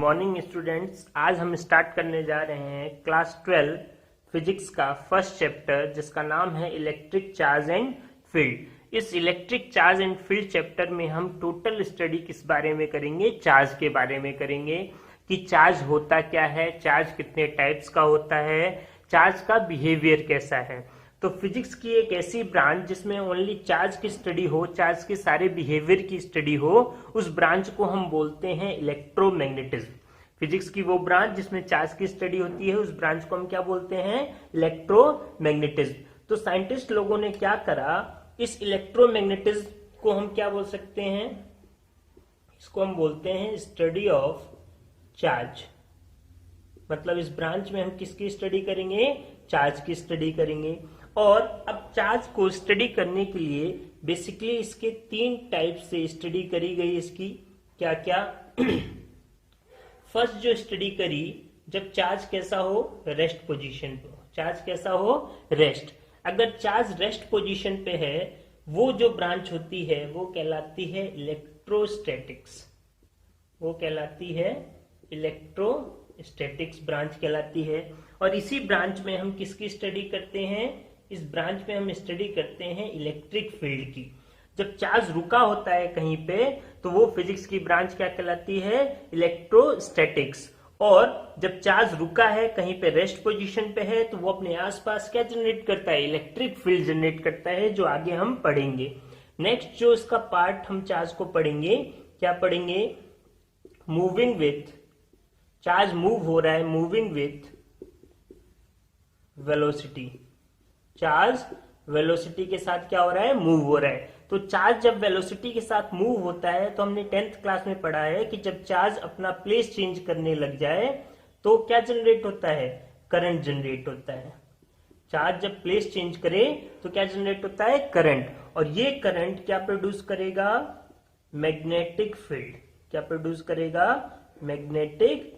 Morning students. आज हम start करने जा रहे हैं क्लास 12 फिजिक्स का फर्स्ट चैप्टर जिसका नाम है इलेक्ट्रिक चार्ज एंड फील्ड। इस electric charge and field chapter में हम टोटल स्टडी किस बारे में करेंगे? चार्ज के बारे में करेंगे कि चार्ज होता क्या है, चार्ज कितने टाइप्स का होता है, चार्ज का बिहेवियर कैसा है। तो फिजिक्स की एक ऐसी ब्रांच जिसमें ओनली चार्ज की स्टडी हो, चार्ज के सारे बिहेवियर की स्टडी हो, उस ब्रांच को हम बोलते हैं इलेक्ट्रोमैग्नेटिज्म। फिजिक्स की वो ब्रांच जिसमें चार्ज की स्टडी होती है, उस ब्रांच को हम क्या बोलते हैं? इलेक्ट्रोमैग्नेटिज्म। तो साइंटिस्ट लोगों ने क्या करा, इस इलेक्ट्रोमैग्नेटिज्म को हम क्या बोल सकते हैं? इसको हम बोलते हैं स्टडी ऑफ चार्ज। मतलब इस ब्रांच में हम किसकी स्टडी करेंगे? चार्ज की स्टडी करेंगे। और अब चार्ज को स्टडी करने के लिए बेसिकली इसके 3 टाइप से स्टडी करी गई। इसकी क्या क्या? फर्स्ट जो स्टडी करी, जब चार्ज कैसा हो? रेस्ट पोजीशन पे हो। चार्ज कैसा हो? रेस्ट। अगर चार्ज रेस्ट पोजीशन पे है, वो जो ब्रांच होती है वो कहलाती है इलेक्ट्रोस्टैटिक्स। वो कहलाती है इलेक्ट्रोस्टैटिक्स ब्रांच कहलाती है। और इसी ब्रांच में हम किसकी स्टडी करते हैं? इस ब्रांच में हम स्टडी करते हैं इलेक्ट्रिक फील्ड की। जब चार्ज रुका होता है कहीं पे, तो वो फिजिक्स की ब्रांच क्या कहलाती है? इलेक्ट्रोस्टैटिक्स। और जब चार्ज रुका है कहीं पे, रेस्ट पोजीशन पे है, तो वो अपने आसपास क्या जनरेट करता है? इलेक्ट्रिक फील्ड जनरेट करता है, जो आगे हम पढ़ेंगे। नेक्स्ट जो इसका पार्ट हम चार्ज को पढ़ेंगे, क्या पढ़ेंगे? मूविंग विथ, चार्ज मूव हो रहा है, moving with velocity. Charge velocity के साथ क्या हो रहा है? मूव हो रहा है। तो चार्ज जब वेलोसिटी के साथ मूव होता है, तो हमने 10th क्लास में पढ़ा है कि जब चार्ज अपना प्लेस चेंज करने लग जाए तो क्या जनरेट होता है? करंट जनरेट होता है। चार्ज जब प्लेस चेंज करे तो क्या जनरेट होता है? करंट। और ये करंट क्या प्रोड्यूस करेगा? Magnetic field. क्या प्रोड्यूस करेगा? मैग्नेटिक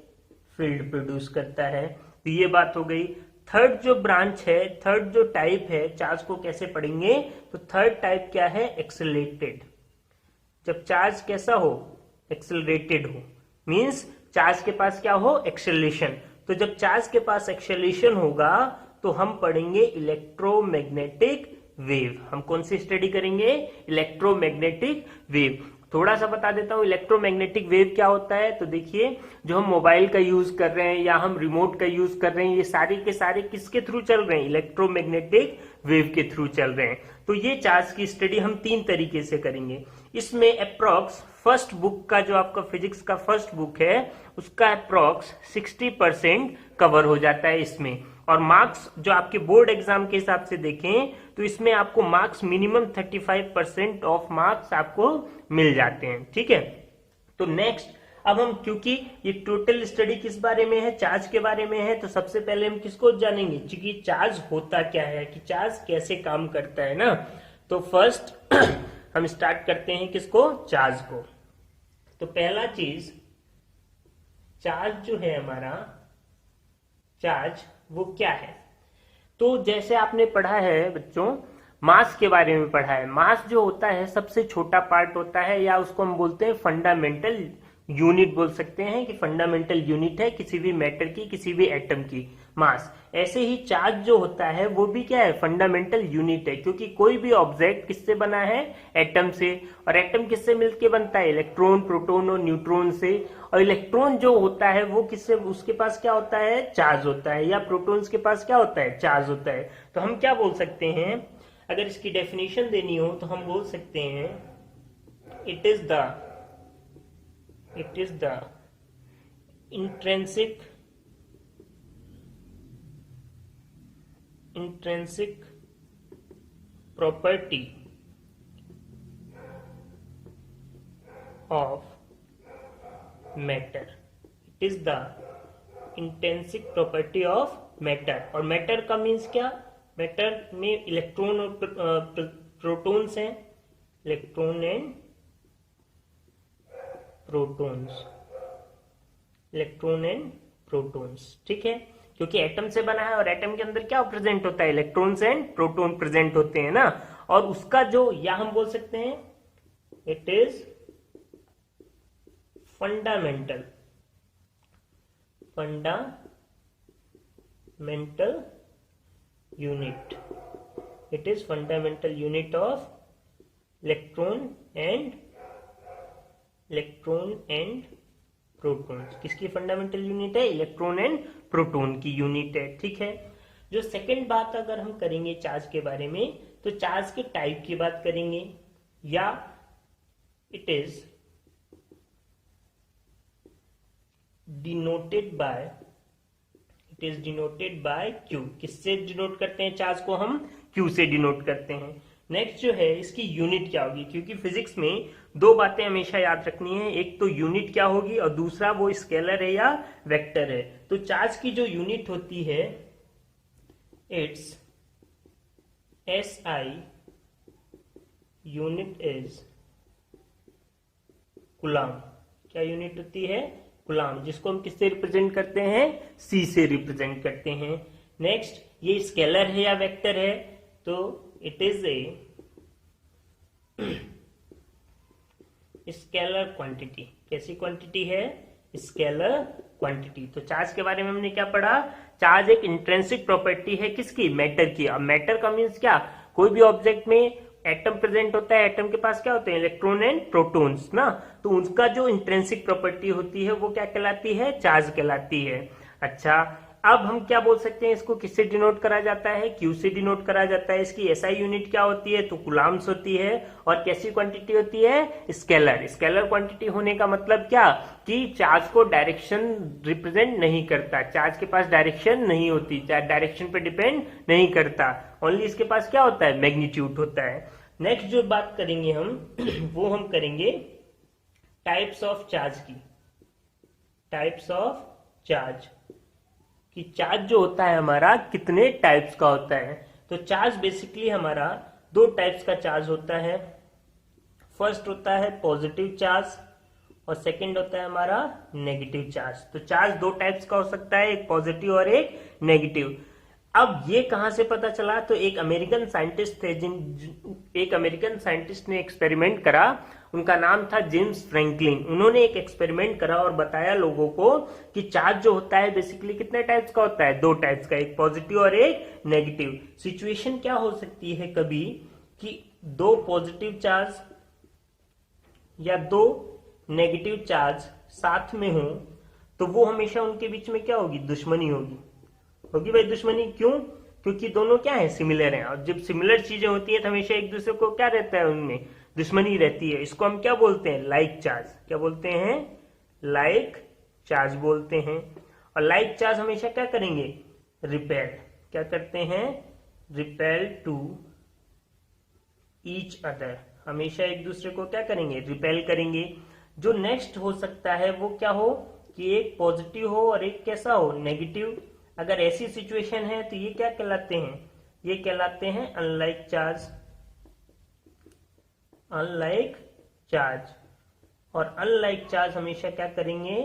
फील्ड प्रोड्यूस करता है। तो ये बात हो गई। थर्ड जो ब्रांच है, थर्ड जो टाइप है, चार्ज को कैसे पढ़ेंगे? तो थर्ड टाइप क्या है? एक्सेलरेटेड। जब चार्ज कैसा हो? एक्सेलरेटेड हो, मींस चार्ज के पास क्या हो? एक्सेलरेशन। तो जब चार्ज के पास एक्सेलरेशन होगा तो हम पढ़ेंगे इलेक्ट्रोमैग्नेटिक वेव। हम कौन सी स्टडी करेंगे? Electromagnetic wave. थोड़ा सा बता देता हूं इलेक्ट्रोमैग्नेटिक वेव क्या होता है। तो देखिए, जो हम मोबाइल का यूज कर रहे हैं या हम रिमोट का यूज कर रहे हैं, ये सारे के सारे किसके थ्रू चल रहे हैं? इलेक्ट्रोमैग्नेटिक वेव के थ्रू चल रहे हैं। तो ये चार्ज की स्टडी हम 3 तरीके से करेंगे। इसमें अप्रॉक्स फर्स्ट बुक का, जो आपका फिजिक्स का फर्स्ट बुक है, उसका अप्रॉक्स 60% कवर हो जाता है इसमें। और मार्क्स जो आपके बोर्ड एग्जाम के हिसाब से देखें तो इसमें आपको मार्क्स मिनिमम 35% ऑफ मार्क्स आपको मिल जाते हैं। ठीक है। तो नेक्स्ट, अब हम, क्योंकि ये टोटल स्टडी किस बारे में है? चार्ज के बारे में है। तो सबसे पहले हम किसको जानेंगे? क्योंकि चार्ज होता क्या है, कि चार्ज कैसे काम करता है ना। तो फर्स्ट हम स्टार्ट करते हैं किसको? चार्ज को। तो पहला चीज, चार्ज जो है हमारा, चार्ज वो क्या है? तो जैसे आपने पढ़ा है बच्चों, मास के बारे में पढ़ा है। मास जो होता है सबसे छोटा पार्ट होता है, या उसको हम बोलते हैं फंडामेंटल यूनिट बोल सकते हैं, कि फंडामेंटल यूनिट है किसी भी मैटर की, किसी भी एटम की, मास। ऐसे ही चार्ज जो होता है वो भी क्या है? फंडामेंटल यूनिट है, क्योंकि कोई भी ऑब्जेक्ट किससे बना है? एटम से। और एटम किससे मिलके बनता है? इलेक्ट्रॉन, प्रोटॉन और न्यूट्रॉन से। और इलेक्ट्रॉन जो होता है वो किससे, उसके पास क्या होता है? चार्ज होता है। या प्रोटॉन्स के पास क्या होता है? चार्ज होता है। तो हम क्या बोल सकते हैं, अगर इसकी डेफिनेशन देनी हो तो हम बोल सकते हैं it is the intrinsic property of matter. It is the intrinsic property of matter. और मैटर का मीन्स क्या? मैटर में इलेक्ट्रॉन और प्रोटॉन्स हैं, electron and protons, electron and protons. ठीक है, क्योंकि एटम से बना है और एटम के अंदर क्या प्रेजेंट होता है? इलेक्ट्रॉन्स एंड प्रोटॉन प्रेजेंट होते हैं ना। और उसका जो, या हम बोल सकते हैं it is fundamental fundamental unit. It is fundamental unit of electron and proton. किसकी फंडामेंटल यूनिट है? इलेक्ट्रॉन एंड प्रोटॉन की यूनिट है। ठीक है। जो सेकंड बात अगर हम करेंगे चार्ज के बारे में, तो चार्ज के टाइप की बात करेंगे, या it is denoted by Q. किससे डिनोट करते हैं चार्ज को? हम क्यू से डिनोट करते हैं। नेक्स्ट जो है इसकी यूनिट क्या होगी, क्योंकि फिजिक्स में दो बातें हमेशा याद रखनी है, एक तो यूनिट क्या होगी और दूसरा वो स्केलर है या वेक्टर है। तो चार्ज की जो यूनिट होती है it's SI unit is coulomb. क्या यूनिट होती है? कूलम, जिसको हम किससे रिप्रेजेंट करते हैं? C से रिप्रेजेंट करते हैं। नेक्स्ट, ये स्केलर है या वेक्टर है? तो it is a scalar quantity. कैसी क्वांटिटी है? Scalar quantity. तो चार्ज के बारे में हमने क्या पढ़ा? चार्ज एक इंट्रिंसिक प्रॉपर्टी है किसकी? मैटर की। अब मैटर का मीन्स क्या? कोई भी ऑब्जेक्ट में एटम प्रेजेंट होता है, एटम के पास क्या होते हैं? इलेक्ट्रॉन एंड प्रोटॉन्स ना। तो उनका जो इंट्रिंसिक प्रॉपर्टी होती है वो क्या कहलाती है? चार्ज कहलाती है। अच्छा, अब हम क्या बोल सकते हैं? इसको किससे डिनोट करा जाता है? क्यू से डिनोट करा जाता है। इसकी SI यूनिट क्या होती है? तो कूलम्स होती है। और कैसी क्वांटिटी होती है? स्केलर। स्केलर क्वांटिटी होने का मतलब क्या? कि चार्ज को डायरेक्शन रिप्रेजेंट नहीं करता, चार्ज के पास डायरेक्शन नहीं होती, चार्ज डायरेक्शन पे डिपेंड नहीं करता, ओनली इसके पास क्या होता है? मैग्नीट्यूड होता है। नेक्स्ट जो बात करेंगे हम वो हम करेंगे टाइप्स ऑफ चार्ज की। टाइप्स ऑफ चार्ज कि चार्ज जो होता है हमारा कितने टाइप्स का होता है। तो चार्ज बेसिकली हमारा दो टाइप्स का चार्ज होता है। फर्स्ट होता है पॉजिटिव चार्ज और सेकंड होता है हमारा नेगेटिव चार्ज। तो चार्ज दो टाइप्स का हो सकता है, एक पॉजिटिव और एक नेगेटिव। अब ये कहां से पता चला? तो एक अमेरिकन साइंटिस्ट थे एक अमेरिकन साइंटिस्ट ने एक्सपेरिमेंट करा, उनका नाम था जेम्स फ्रैंकलिन। उन्होंने एक एक्सपेरिमेंट करा और बताया लोगों को कि चार्ज जो होता है बेसिकली कितने टाइप्स का होता है? दो टाइप्स का, एक पॉजिटिव और एक नेगेटिव। सिचुएशन क्या हो सकती है कभी कि दो पॉजिटिव चार्ज या दो नेगेटिव चार्ज साथ में हो, तो वो हमेशा उनके बीच में क्या होगी? दुश्मनी होगी भाई, दुश्मनी। क्यों? क्योंकि दोनों क्या है? सिमिलर हैं। और जब सिमिलर चीजें होती है तो हमेशा एक दूसरे को क्या रहता है? उनमें दुश्मनी रहती है। इसको हम क्या बोलते हैं? Like charge. क्या बोलते हैं? लाइक चार्ज बोलते हैं। और लाइक चार्ज हमेशा क्या करेंगे? रिपेल। क्या करते हैं? Repel to each other. हमेशा एक दूसरे को क्या करेंगे? रिपेल करेंगे। जो नेक्स्ट हो सकता है वो क्या हो कि एक पॉजिटिव हो और एक कैसा हो? नेगेटिव। अगर ऐसी सिचुएशन है तो ये क्या कहलाते हैं? ये कहलाते हैं अनलाइक चार्ज। Unlike charge. और अनलाइक चार्ज हमेशा क्या करेंगे?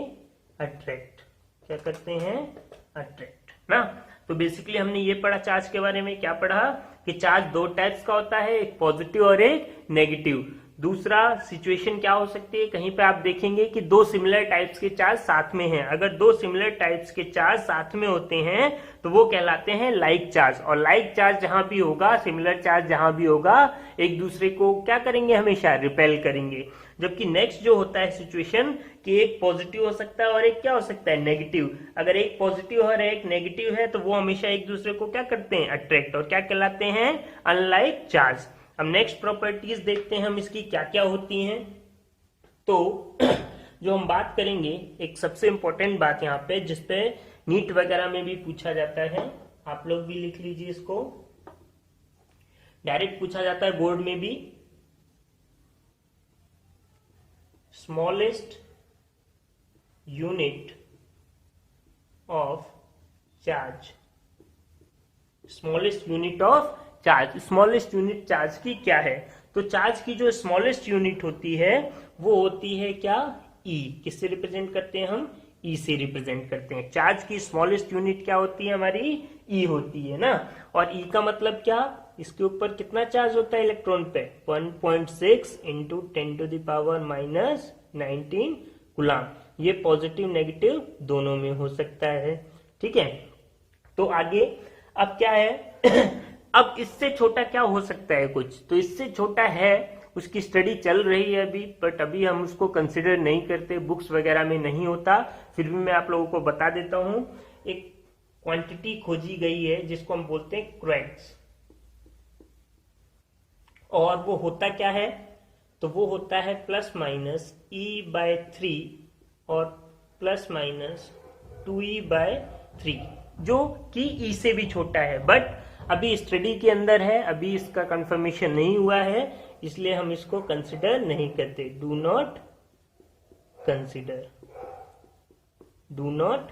अट्रैक्ट। क्या करते हैं? अट्रैक्ट ना। तो बेसिकली हमने ये पढ़ा चार्ज के बारे में। क्या पढ़ा? कि चार्ज दो टाइप्स का होता है, एक पॉजिटिव और एक नेगेटिव। दूसरा सिचुएशन क्या हो सकती है? कहीं पे आप देखेंगे कि दो सिमिलर टाइप्स के चार्ज साथ में हैं। अगर दो सिमिलर टाइप्स के चार्ज साथ में होते हैं तो वो कहलाते हैं लाइक चार्ज। और लाइक चार्ज जहां भी होगा, सिमिलर चार्ज जहां भी होगा, एक दूसरे को क्या करेंगे? हमेशा रिपेल करेंगे। जबकि नेक्स्ट जो होता है सिचुएशन कि एक पॉजिटिव हो सकता है और एक क्या हो सकता है? नेगेटिव। अगर एक पॉजिटिव और एक नेगेटिव है तो वो हमेशा एक दूसरे को क्या करते हैं? अट्रैक्ट। और क्या कहलाते हैं? Unlike charge. अब नेक्स्ट प्रॉपर्टीज देखते हैं हम इसकी क्या क्या होती हैं। तो जो हम बात करेंगे, एक सबसे इंपॉर्टेंट बात यहाँ पे जिसपे नीट वगैरह में भी पूछा जाता है, आप लोग भी लिख लीजिए इसको, डायरेक्ट पूछा जाता है बोर्ड में भी। Smallest unit of charge. Smallest unit of charge. Smallest unit charge की क्या है? तो चार्ज की जो स्मॉलेस्ट यूनिट होती है वो होती है क्या? ई। किससे रिप्रेजेंट करते हैं हम? ई से रिप्रेजेंट करते हैं। चार्ज की स्मॉलेस्ट यूनिट क्या होती है हमारी? ई होती है ना। और ई का मतलब क्या? इसके ऊपर कितना चार्ज होता है इलेक्ट्रॉन पे? 1.6 × 10⁻⁻19 कूलम। ये पॉजिटिव नेगेटिव दोनों में हो सकता है। ठीक है, तो आगे अब क्या है अब इससे छोटा क्या हो सकता है कुछ, तो इससे छोटा है, उसकी स्टडी चल रही है अभी, बट अभी हम उसको कंसिडर नहीं करते, बुक्स वगैरह में नहीं होता, फिर भी मैं आप लोगों को बता देता हूं। एक क्वांटिटी खोजी गई है जिसको हम बोलते हैं क्रेड्स, और वो होता क्या है, तो वो होता है प्लस माइनस E/3 और प्लस माइनस 2E/3, जो कि E से भी छोटा है, बट अभी स्टडी के अंदर है, अभी इसका कंफर्मेशन नहीं हुआ है, इसलिए हम इसको कंसिडर नहीं करते। डू नॉट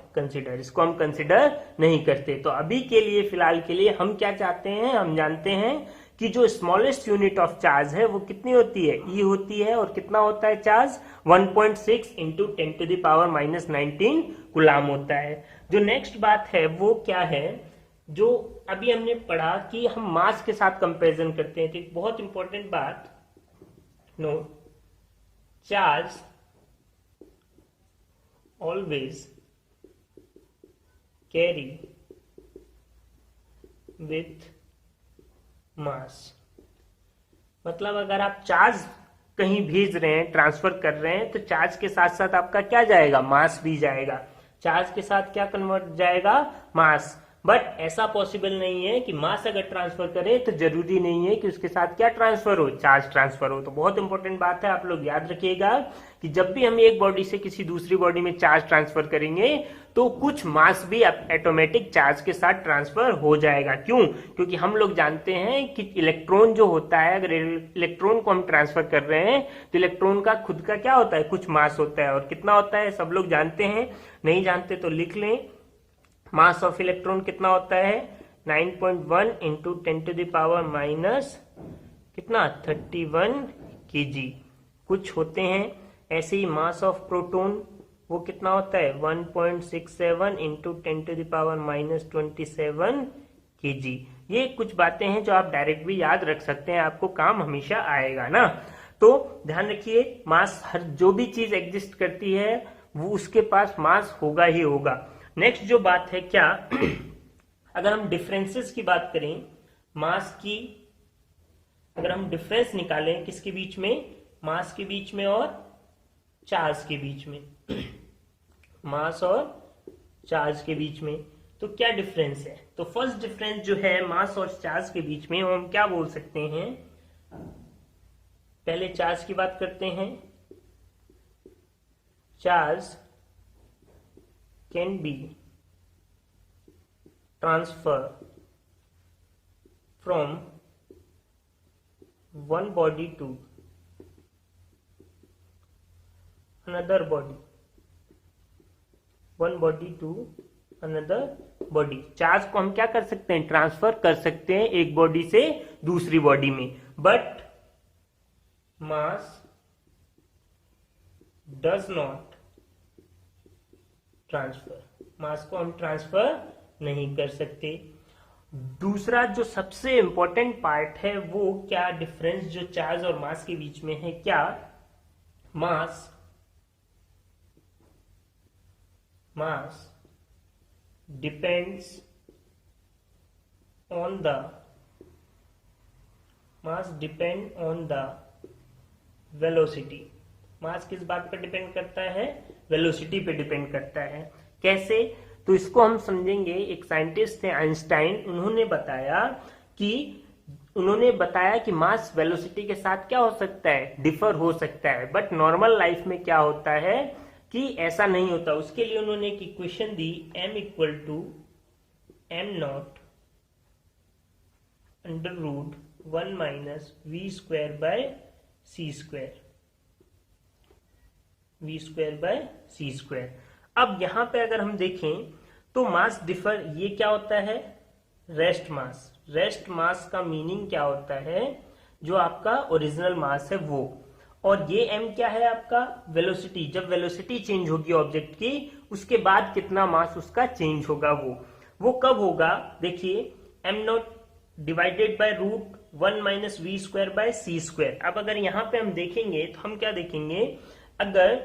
कंसिडर, इसको हम कंसिडर नहीं करते। तो अभी के लिए, फिलहाल के लिए हम क्या चाहते हैं, हम जानते हैं कि जो स्मॉलेस्ट यूनिट ऑफ चार्ज है वो कितनी होती है, E होती है, और कितना होता है चार्ज, 1.6 इंटू 10⁻⁻19 कूलाम होता है। जो नेक्स्ट बात है वो क्या है, जो अभी हमने पढ़ा कि हम मास के साथ कंपैरिजन करते हैं, तो एक बहुत इंपॉर्टेंट बात note, charge always carry with mass. मतलब अगर आप चार्ज कहीं भेज रहे हैं, ट्रांसफर कर रहे हैं, तो चार्ज के साथ साथ आपका क्या जाएगा, मास भी जाएगा। चार्ज के साथ क्या कन्वर्ट जाएगा, मास। बट ऐसा पॉसिबल नहीं है कि मास अगर ट्रांसफर करे तो जरूरी नहीं है कि उसके साथ क्या ट्रांसफर हो, चार्ज ट्रांसफर हो। तो बहुत इंपॉर्टेंट बात है, आप लोग याद रखिएगा कि जब भी हम एक बॉडी से किसी दूसरी बॉडी में चार्ज ट्रांसफर करेंगे तो कुछ मास भी ऑटोमेटिक चार्ज के साथ ट्रांसफर हो जाएगा। क्यों, क्योंकि हम लोग जानते हैं कि इलेक्ट्रॉन जो होता है, अगर इलेक्ट्रॉन को हम ट्रांसफर कर रहे हैं तो इलेक्ट्रॉन का खुद का क्या होता है, कुछ मास होता है, और कितना होता है सब लोग जानते हैं, नहीं जानते तो लिख लें। मास ऑफ इलेक्ट्रॉन कितना होता है, 9.1 इंटू 10⁻⁻, कितना 31 kg। कुछ होते हैं ऐसे ही मास ऑफ प्रोटॉन, वो कितना होता है 1.67 इंटू 10⁻⁻27 kg। ये कुछ बातें हैं जो आप डायरेक्ट भी याद रख सकते हैं, आपको काम हमेशा आएगा ना। तो ध्यान रखिए, मास, हर जो भी चीज एग्जिस्ट करती है वो उसके पास मास होगा ही होगा। नेक्स्ट जो बात है क्या अगर हम डिफरेंसेस की बात करें, मास की, अगर हम डिफरेंस निकालें किसके बीच में, मास के बीच में और चार्ज के बीच में मास और चार्ज के बीच में, तो क्या डिफरेंस है। तो फर्स्ट डिफरेंस जो है मास और चार्ज के बीच में, वो हम क्या बोल सकते हैं, पहले चार्ज की बात करते हैं। Charge can be transferred from one body to another body, one body to another body। Charge को हम क्या कर सकते हैं, ट्रांसफर कर सकते हैं एक बॉडी से दूसरी बॉडी में, but mass does not transfer, mass को हम ट्रांसफर नहीं कर सकते। दूसरा जो सबसे इंपॉर्टेंट पार्ट है वो क्या डिफरेंस जो चार्ज और मास के बीच में है, क्या मास डिपेंड्स ऑन द वेलोसिटी। मास किस बात पर डिपेंड करता है, वेलोसिटी पे डिपेंड करता है। कैसे, तो इसको हम समझेंगे। एक साइंटिस्ट थे आइंस्टाइन, उन्होंने बताया कि मास वेलोसिटी के साथ क्या हो सकता है, डिफर हो सकता है, बट नॉर्मल लाइफ में क्या होता है कि ऐसा नहीं होता। उसके लिए उन्होंने एक इक्वेशन दी, m equal to m0 under root 1 minus v² अब यहां पे अगर हम देखें तो मास डिफर, ये क्या होता है, रेस्ट मास का मीनिंग क्या होता है, जो आपका ओरिजिनल मास है वो, और ये m क्या है आपका, वेलोसिटी। जब वेलोसिटी चेंज होगी ऑब्जेक्ट की, उसके बाद कितना मास उसका चेंज होगा, वो कब होगा, देखिए m0 divided by root 1 minus v² by c²। अब अगर यहां पे हम देखेंगे तो हम क्या देखेंगे, अगर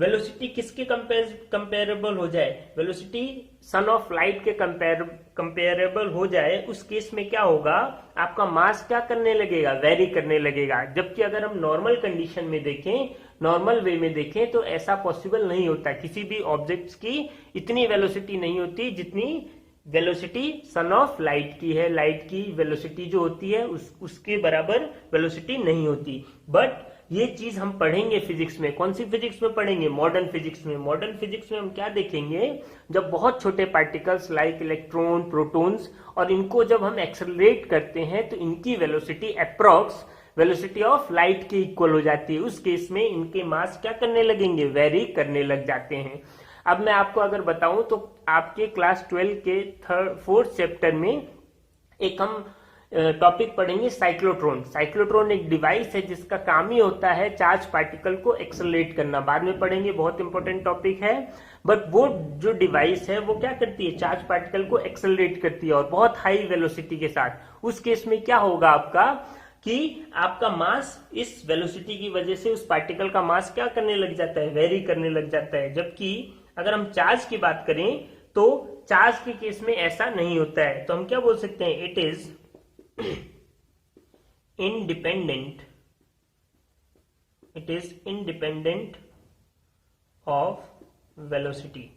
वेलोसिटी किसके कंपेरेबल हो जाए, वेलोसिटी सन ऑफ लाइट के कंपेरेबल हो जाए, उस केस में क्या होगा, आपका मास क्या करने लगेगा, वेरी करने लगेगा। जबकि अगर हम नॉर्मल कंडीशन में देखें, नॉर्मल वे में देखें, तो ऐसा पॉसिबल नहीं होता। किसी भी ऑब्जेक्ट्स की इतनी वेलोसिटी नहीं होती जितनी वेलोसिटी सन ऑफ लाइट की है। लाइट की वेलोसिटी जो होती है उसके बराबर वेलोसिटी नहीं होती। बट ये चीज हम पढ़ेंगे फिजिक्स में। कौन सी फिजिक्स में पढ़ेंगे, मॉडर्न फिजिक्स में। मॉडर्न फिजिक्स में हम क्या देखेंगे, जब बहुत छोटे पार्टिकल्स लाइक इलेक्ट्रॉन, प्रोटॉन्स, और इनको जब हम एक्सेलरेट करते हैं तो इनकी velocity approx velocity of light के इक्वल हो जाती है। उस केस में इनके मास क्या करने लगेंगे, वेरी करने लग जाते हैं। अब मैं आपको अगर बताऊं तो आपके क्लास 12 के 4th चैप्टर में एक हम टॉपिक पढ़ेंगे साइक्लोट्रॉन। साइक्लोट्रॉन एक डिवाइस है जिसका काम ही होता है चार्ज पार्टिकल को एक्सेलरेट करना। बाद में पढ़ेंगे, बहुत इंपॉर्टेंट टॉपिक है। बट वो जो डिवाइस है वो क्या करती है, चार्ज पार्टिकल को एक्सेलरेट करती है और बहुत हाई वेलोसिटी के साथ। उस केस में क्या होगा आपका, कि आपका मास इस वेलोसिटी की वजह से उस पार्टिकल का मास क्या करने लग जाता है, वेरी करने लग जाता है। जबकि अगर हम चार्ज की बात करें तो चार्ज के केस में ऐसा नहीं होता है। तो हम क्या बोल सकते हैं, it is independent, it is independent of velocity।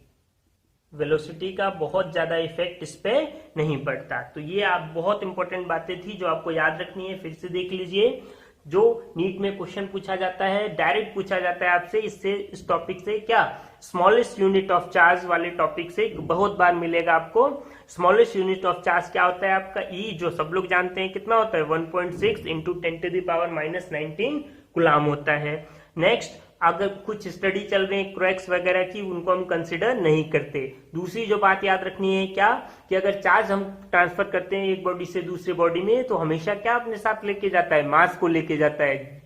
Velocity का बहुत ज्यादा इफेक्ट इस पे नहीं पड़ता। तो ये आप बहुत इंपॉर्टेंट बातें थी जो आपको याद रखनी है। फिर से देख लीजिए, जो नीट में क्वेश्चन पूछा जाता है, डायरेक्ट पूछा जाता है आपसे, इससे इस टॉपिक से क्या, स्मॉलेस्ट यूनिट ऑफ चार्ज वाले टॉपिक से बहुत बार मिलेगा आपको। स्मॉलेस्ट यूनिट ऑफ चार्ज क्या होता है आपका, ई, जो सब लोग जानते हैं कितना होता है, 1.6 इंटू 10⁻⁻19 कुलाम होता है। नेक्स्ट, अगर कुछ स्टडी चल रही है क्रोएक्स वगैरह की, उनको हम कंसिडर नहीं करते। दूसरी जो बात याद रखनी है क्या, कि अगर चार्ज हम ट्रांसफर करते हैं एक बॉडी से दूसरी बॉडी में, तो हमेशा क्या अपने साथ लेके जाता है, मास को लेके जाता है।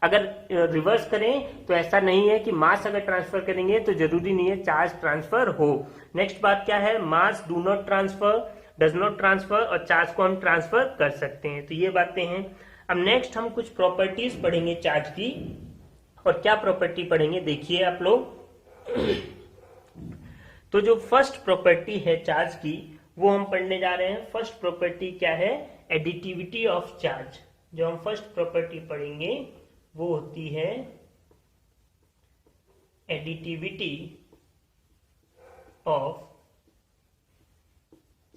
अगर रिवर्स करें तो ऐसा नहीं है कि मास अगर ट्रांसफर करेंगे तो जरूरी नहीं है चार्ज ट्रांसफर हो। नेक्स्ट बात क्या है, mass do not transfer, does not transfer, और चार्ज को हम ट्रांसफर कर सकते हैं। तो ये बातें हैं। अब नेक्स्ट हम कुछ प्रॉपर्टीज पढ़ेंगे चार्ज की। और क्या प्रॉपर्टी पढ़ेंगे देखिए आप लोग। तो जो फर्स्ट प्रॉपर्टी है चार्ज की वो हम पढ़ने जा रहे हैं। फर्स्ट प्रॉपर्टी क्या है, एडिटिविटी ऑफ चार्ज। जो हम फर्स्ट प्रॉपर्टी पढ़ेंगे वो होती है additivity of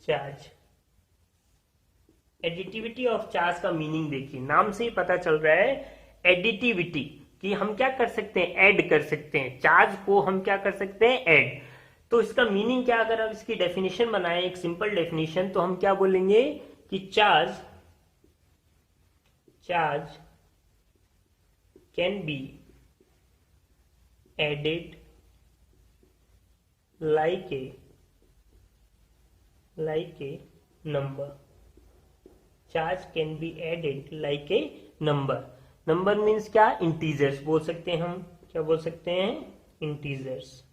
charge. Additivity of charge का मीनिंग देखिए, नाम से ही पता चल रहा है एडिटिविटी, कि हम क्या कर सकते हैं, ऐड कर सकते हैं। चार्ज को हम क्या कर सकते हैं, ऐड। तो इसका मीनिंग क्या, अगर हम इसकी डेफिनेशन बनाएं, एक सिंपल डेफिनेशन, तो हम क्या बोलेंगे कि charge can be added like a number। Charge can be added like a number। Number means क्या, इंटीजर्स बोल सकते हैं हम। क्या बोल सकते हैं, इंटीजर्स।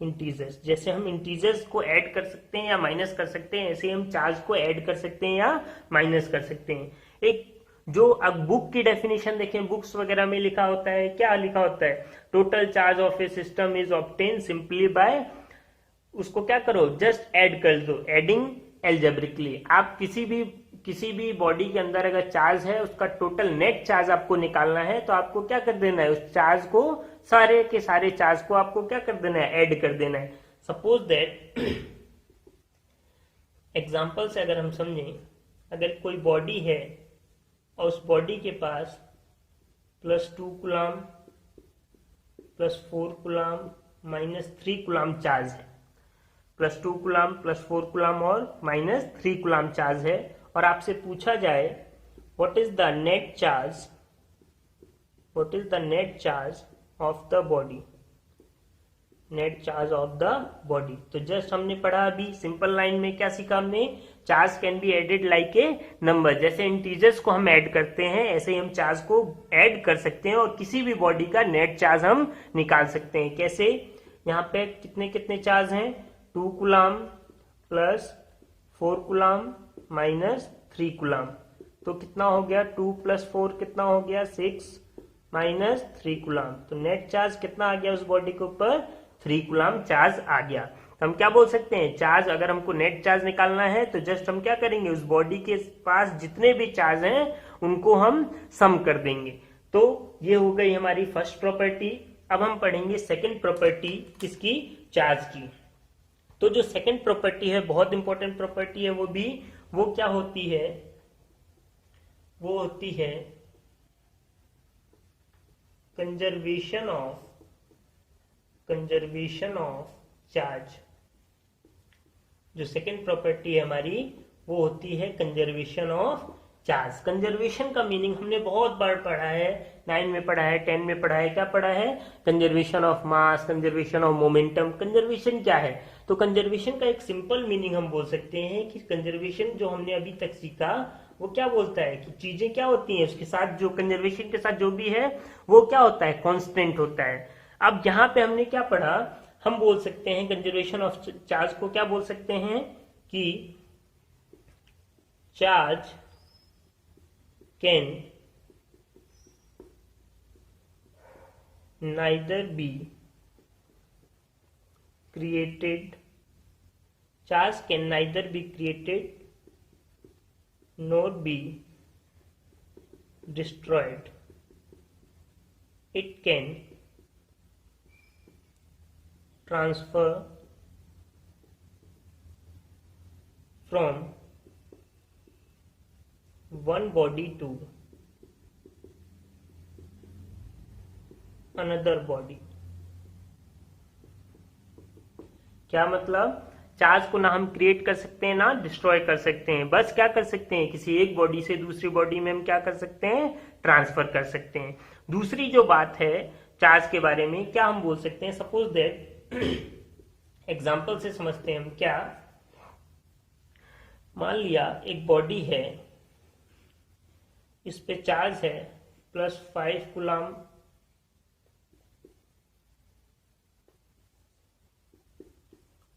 इंटीजर्स, जैसे हम इंटीजर्स को ऐड कर सकते हैं या माइनस कर सकते हैं, ऐसे हम चार्ज को ऐड कर सकते हैं या माइनस कर सकते हैं। एक जो अब बुक की डेफिनेशन देखें, बुक्स वगैरह में लिखा होता है, क्या लिखा होता है, total charge of a system is obtain simply by, उसको क्या करो, जस्ट ऐड कर दो, एडिंग एल्जेब्रिकली। आप किसी भी बॉडी के अंदर अगर चार्ज है, उसका टोटल नेट चार्ज आपको निकालना है, तो आपको क्या कर देना है, उस चार्ज को, सारे के सारे चार्ज को आपको क्या कर देना है, ऐड कर देना है। सपोज दैट, एग्जांपल से अगर हम समझें, अगर कोई बॉडी है और उस बॉडी के पास +2 कूलम, +4 कूलम, -3 कूलम चार्ज है। +2 कूलम, +4 कूलम और -3 कूलम चार्ज है, और आपसे पूछा जाए what is the net charge of the body, net charge of the body. तो जस्ट हमने पढ़ा अभी सिंपल लाइन में, क्या सीखा हमने, charge can be added like a number. जैसे इंटीजर्स को हम ऐड करते हैं, ऐसे ही हम चार्ज को ऐड कर सकते हैं और किसी भी बॉडी का नेट चार्ज हम निकाल सकते हैं। कैसे, यहाँ पे कितने कितने चार्ज हैं, 2 कूलम +4 कूलम -3 कूलम। तो कितना हो गया, 2 + 4 कितना हो गया, 6, माइनस 3 कूलम। तो नेट चार्ज कितना आ गया उस बॉडी के ऊपर? 3 कूलम चार्ज आ गया। तो हम क्या बोल सकते हैं, चार्ज अगर हमको नेट चार्ज निकालना है तो जस्ट हम क्या करेंगे, उस बॉडी के पास जितने भी चार्ज हैं उनको हम सम कर देंगे। तो ये हो गई हमारी फर्स्ट प्रॉपर्टी। अब हम पढ़ेंगे सेकंड प्रॉपर्टी किसकी, चार्ज की। तो जो सेकंड प्रॉपर्टी है बहुत इंपॉर्टेंट प्रॉपर्टी है, वो क्या होती है, वो होती है कंजर्वेशन ऑफ चार्ज। जो सेकंड प्रॉपर्टी है हमारी वो होती है कंजर्वेशन ऑफ चार्ज। कंजर्वेशन का मीनिंग हमने बहुत बार पढ़ा है, 9 में पढ़ा है, 10 में पढ़ा है। क्या पढ़ा है? Conservation of mass, conservation of momentum. Conservation क्या है? तो कंजर्वेशन का एक सिंपल मीनिंग हम बोल सकते हैं कि कंजर्वेशन जो हमने अभी तक सीखा वो क्या बोलता है कि चीजें क्या होती हैं उसके साथ, जो कंजर्वेशन के साथ जो भी है वो क्या होता है, कांस्टेंट होता है। अब यहाँ पे हमने क्या पढ़ा, हम बोल सकते हैं कंजर्वेशन ऑफ चार्ज को क्या बोल सकते हैं कि charge can neither be created, charge can neither be created nor be destroyed. It can transfer from one body to another body। क्या मतलब? चार्ज को ना हम क्रिएट कर सकते हैं ना डिस्ट्रॉय कर सकते हैं, बस क्या कर सकते हैं, किसी एक बॉडी से दूसरी बॉडी में हम क्या कर सकते हैं, ट्रांसफर कर सकते हैं। दूसरी जो बात है चार्ज के बारे में, क्या हम बोल सकते हैं, सपोज दैट एग्जांपल से समझते हैं हम। क्या, मान लिया एक बॉडी है, इस पे चार्ज है +5 कूलम,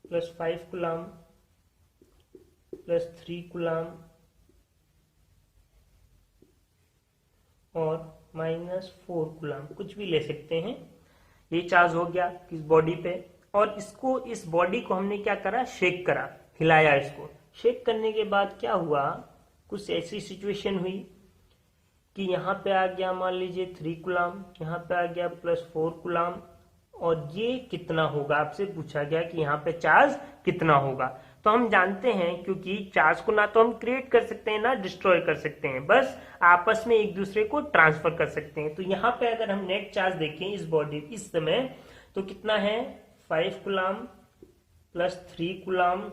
+5 कूलम, +3 कूलम और -4 कूलम, कुछ भी ले सकते हैं। ये चार्ज हो गया किस बॉडी पे, और इसको, इस बॉडी को हमने क्या करा, शेक करा, हिलाया। इसको शेक करने के बाद क्या हुआ, कुछ ऐसी सिचुएशन हुई कि यहाँ पे आ गया मान लीजिए 3 कूलम, यहाँ पे आ गया +4 कूलम, और ये कितना होगा, आपसे पूछा गया कि यहाँ पे चार्ज कितना होगा। तो हम जानते हैं क्योंकि चार्ज को ना तो हम क्रिएट कर सकते हैं ना डिस्ट्रॉय कर सकते हैं, बस आपस में एक दूसरे को ट्रांसफर कर सकते हैं। तो यहाँ पे अगर हम नेट चार्ज देखें इस बॉडी इस समय, तो कितना है, 5 कूलम +3 कूलम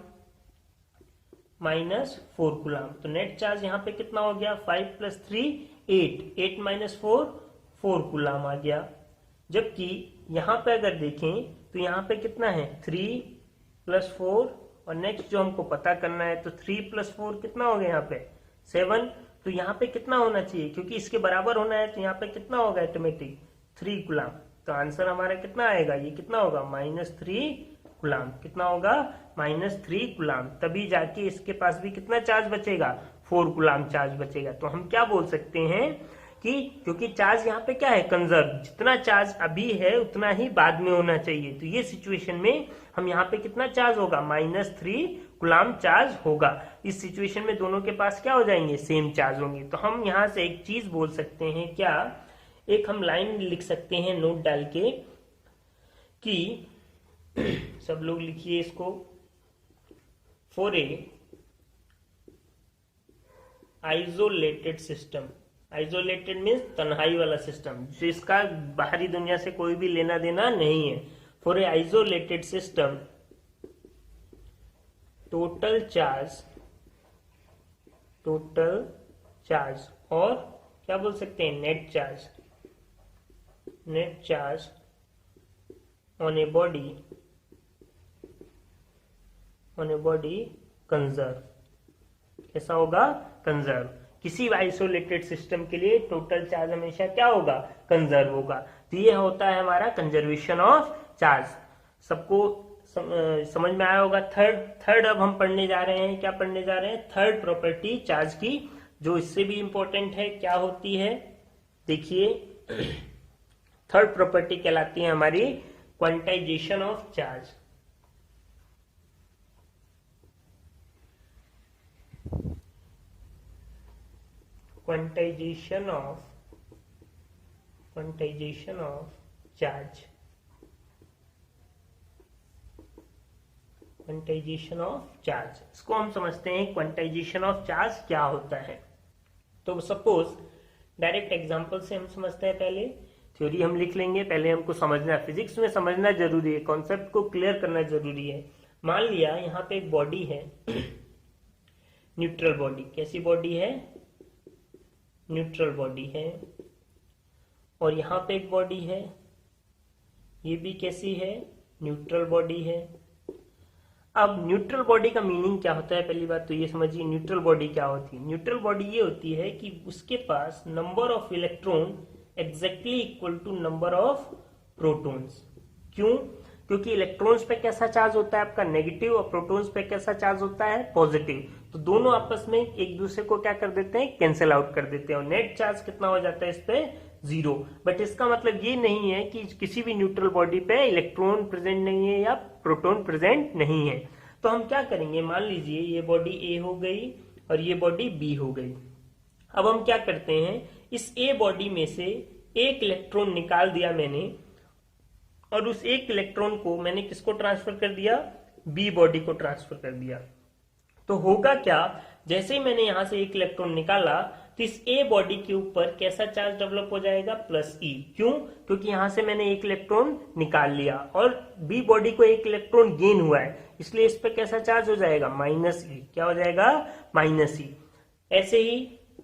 -4 कूलम। तो नेट चार्ज यहाँ पे कितना हो गया, 5 + 3 8, 8 - 4 4 कूलम आ गया। जबकि यहाँ पे अगर देखें तो यहाँ पे कितना है, 3 + 4, और नेक्स्ट जो हमको पता करना है तो 3 + 4 कितना हो गया यहाँ पे 7। तो यहाँ पे कितना होना चाहिए, क्योंकि इसके बराबर होना है, तो यहाँ पे कितना होगा ऑटोमेटिक 3 कूलम। तो आंसर हमारा कितना आएगा, ये कितना होगा, -3 कूलम। कितना होगा, -3 कूलम। तभी जाके इसके पास भी कितना चार्ज बचेगा, 4 कूलम चार्ज बचेगा। तो हम क्या बोल सकते हैं कि क्योंकि चार्ज यहाँ पे क्या है, कंजर्व, जितना चार्ज अभी है उतना ही बाद में होना चाहिए। तो ये सिचुएशन में हम यहाँ पे कितना चार्ज होगा, -3 कूलम चार्ज होगा। इस सिचुएशन में दोनों के पास क्या हो जाएंगे, सेम चार्ज होंगे। तो हम यहाँ से एक चीज बोल सकते हैं, क्या, एक हम लाइन लिख सकते हैं नोट डाल के कि सब लोग लिखिए इसको, for a isolated system, isolated means तन्हाई वाला सिस्टम, जिसका बाहरी दुनिया से कोई भी लेना देना नहीं है। For a isolated system total charge और क्या बोल सकते हैं, net charge on a body conserve. कैसा होगा, कंजर्व। किसी आइसोलेटेड सिस्टम के लिए टोटल चार्ज हमेशा क्या होगा, कंजर्व होगा। तो ये होता है हमारा कंजर्वेशन ऑफ चार्ज। सबको समझ में आया होगा। थर्ड अब हम पढ़ने जा रहे हैं, क्या पढ़ने जा रहे हैं, थर्ड प्रॉपर्टी चार्ज की, जो इससे भी इंपॉर्टेंट है। क्या होती है, देखिए थर्ड प्रॉपर्टी कहलाती है हमारी quantization of charge. Quantization of charge, quantization of charge, इसको हम समझते हैं क्वांटाइजेशन ऑफ चार्ज क्या होता है। तो सपोज डायरेक्ट एग्जांपल से हम समझते हैं, पहले थ्योरी हम लिख लेंगे, पहले हमको समझना, फिजिक्स में समझना जरूरी है, कॉन्सेप्ट को क्लियर करना जरूरी है। मान लिया यहाँ पे एक बॉडी है न्यूट्रल बॉडी, कैसी बॉडी है, न्यूट्रल बॉडी है, और यहाँ पे एक बॉडी है, ये भी कैसी है, न्यूट्रल बॉडी है। अब न्यूट्रल बॉडी का मीनिंग क्या होता है, पहली बात तो ये समझिए न्यूट्रल बॉडी क्या होती है। न्यूट्रल बॉडी ये होती है कि उसके पास number of electron exactly equal to number of protons. क्यों? क्योंकि इलेक्ट्रॉन्स पे कैसा चार्ज होता है आपका, नेगेटिव, और प्रोटॉन्स पे कैसा चार्ज होता है, पॉजिटिव। तो दोनों आपस में एक दूसरे को क्या कर देते हैं, कैंसिल आउट कर देते हैं, और नेट चार्ज कितना हो जाता है इस पे, 0। बट इसका मतलब ये नहीं है कि किसी भी न्यूट्रल बॉडी पे इलेक्ट्रॉन प्रेजेंट नहीं है या प्रोटॉन प्रेजेंट नहीं है। तो हम क्या करेंगे, मान लीजिए ये बॉडी ए हो गई और ये बॉडी बी हो गई। अब हम क्या करते हैं, इस ए बॉडी में से एक इलेक्ट्रॉन निकाल दिया मैंने, और उस एक इलेक्ट्रॉन को मैंने किसको ट्रांसफर कर दिया, बी बॉडी को ट्रांसफर कर दिया। तो होगा क्या, जैसे ही मैंने यहां से एक इलेक्ट्रॉन निकाला तो इस ए बॉडी के ऊपर कैसा चार्ज डेवलप हो जाएगा, प्लस ई। क्यों? क्योंकि यहां से मैंने एक इलेक्ट्रॉन निकाल लिया और बी बॉडी को एक इलेक्ट्रॉन गेन हुआ है, इसलिए इस पे कैसा चार्ज हो जाएगा, माइनस ई। क्या हो जाएगा, माइनस ई। ऐसे ही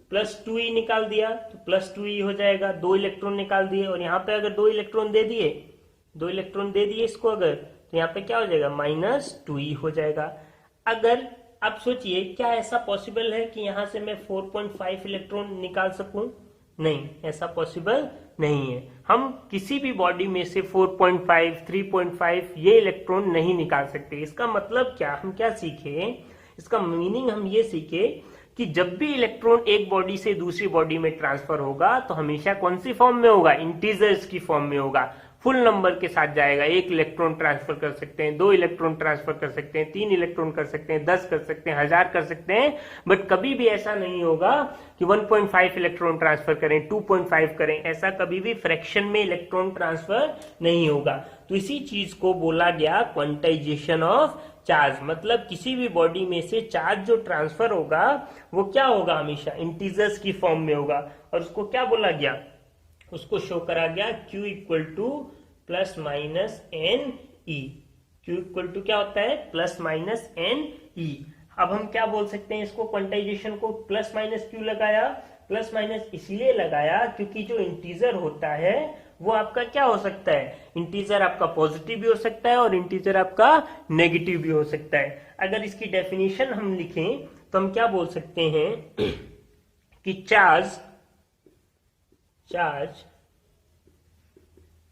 प्लस 2e निकाल दिया तो प्लस 2e हो जाएगा, 2 इलेक्ट्रॉन निकाल दिए, और यहाँ पे अगर 2 इलेक्ट्रॉन दे दिए, 2 इलेक्ट्रॉन दे दिए इसको अगर, तो यहाँ पे क्या हो जाएगा, माइनस 2e हो जाएगा। अगर आप सोचिए, क्या ऐसा पॉसिबल है कि यहां से मैं 4.5 इलेक्ट्रॉन निकाल सकूं? नहीं, ऐसा पॉसिबल नहीं है। हम किसी भी बॉडी में से 4.5, 3.5 ये इलेक्ट्रॉन नहीं निकाल सकते। इसका मतलब क्या, हम क्या सीखे, इसका मीनिंग हम ये सीखे कि जब भी इलेक्ट्रॉन एक बॉडी से दूसरी बॉडी में ट्रांसफर होगा तो हमेशा कौन सी फॉर्म में होगा, इंटीजर्स की फॉर्म में होगा, फुल नंबर के साथ जाएगा। 1 इलेक्ट्रॉन ट्रांसफर कर सकते हैं, 2 इलेक्ट्रॉन ट्रांसफर कर सकते हैं, 3 इलेक्ट्रॉन कर सकते हैं, 10 कर सकते हैं, 1000 कर सकते हैं, बट कभी भी ऐसा नहीं होगा कि 1.5 इलेक्ट्रॉन ट्रांसफर करें, 2.5 करें, ऐसा कभी भी फ्रैक्शन में इलेक्ट्रॉन ट्रांसफर नहीं होगा। तो इसी चीज को बोला गया क्वांटाइजेशन ऑफ चार्ज। मतलब किसी भी बॉडी में से चार्ज जो ट्रांसफर होगा वो क्या होगा, हमेशा इंटीजर्स की फॉर्म में होगा, और उसको क्या बोला गया, उसको शो करा गया Q equal to plus minus n e. Q equal to क्या होता है, प्लस माइनस एन ई। अब हम क्या बोल सकते हैं इसको, क्वांटाइजेशन को प्लस माइनस क्यों लगाया, प्लस माइनस इसलिए लगाया क्योंकि जो इंटीजर होता है वो आपका क्या हो सकता है, इंटीजर आपका पॉजिटिव भी हो सकता है और इंटीजर आपका नेगेटिव भी हो सकता है। अगर इसकी डेफिनेशन हम लिखें तो हम क्या बोल सकते हैं कि charge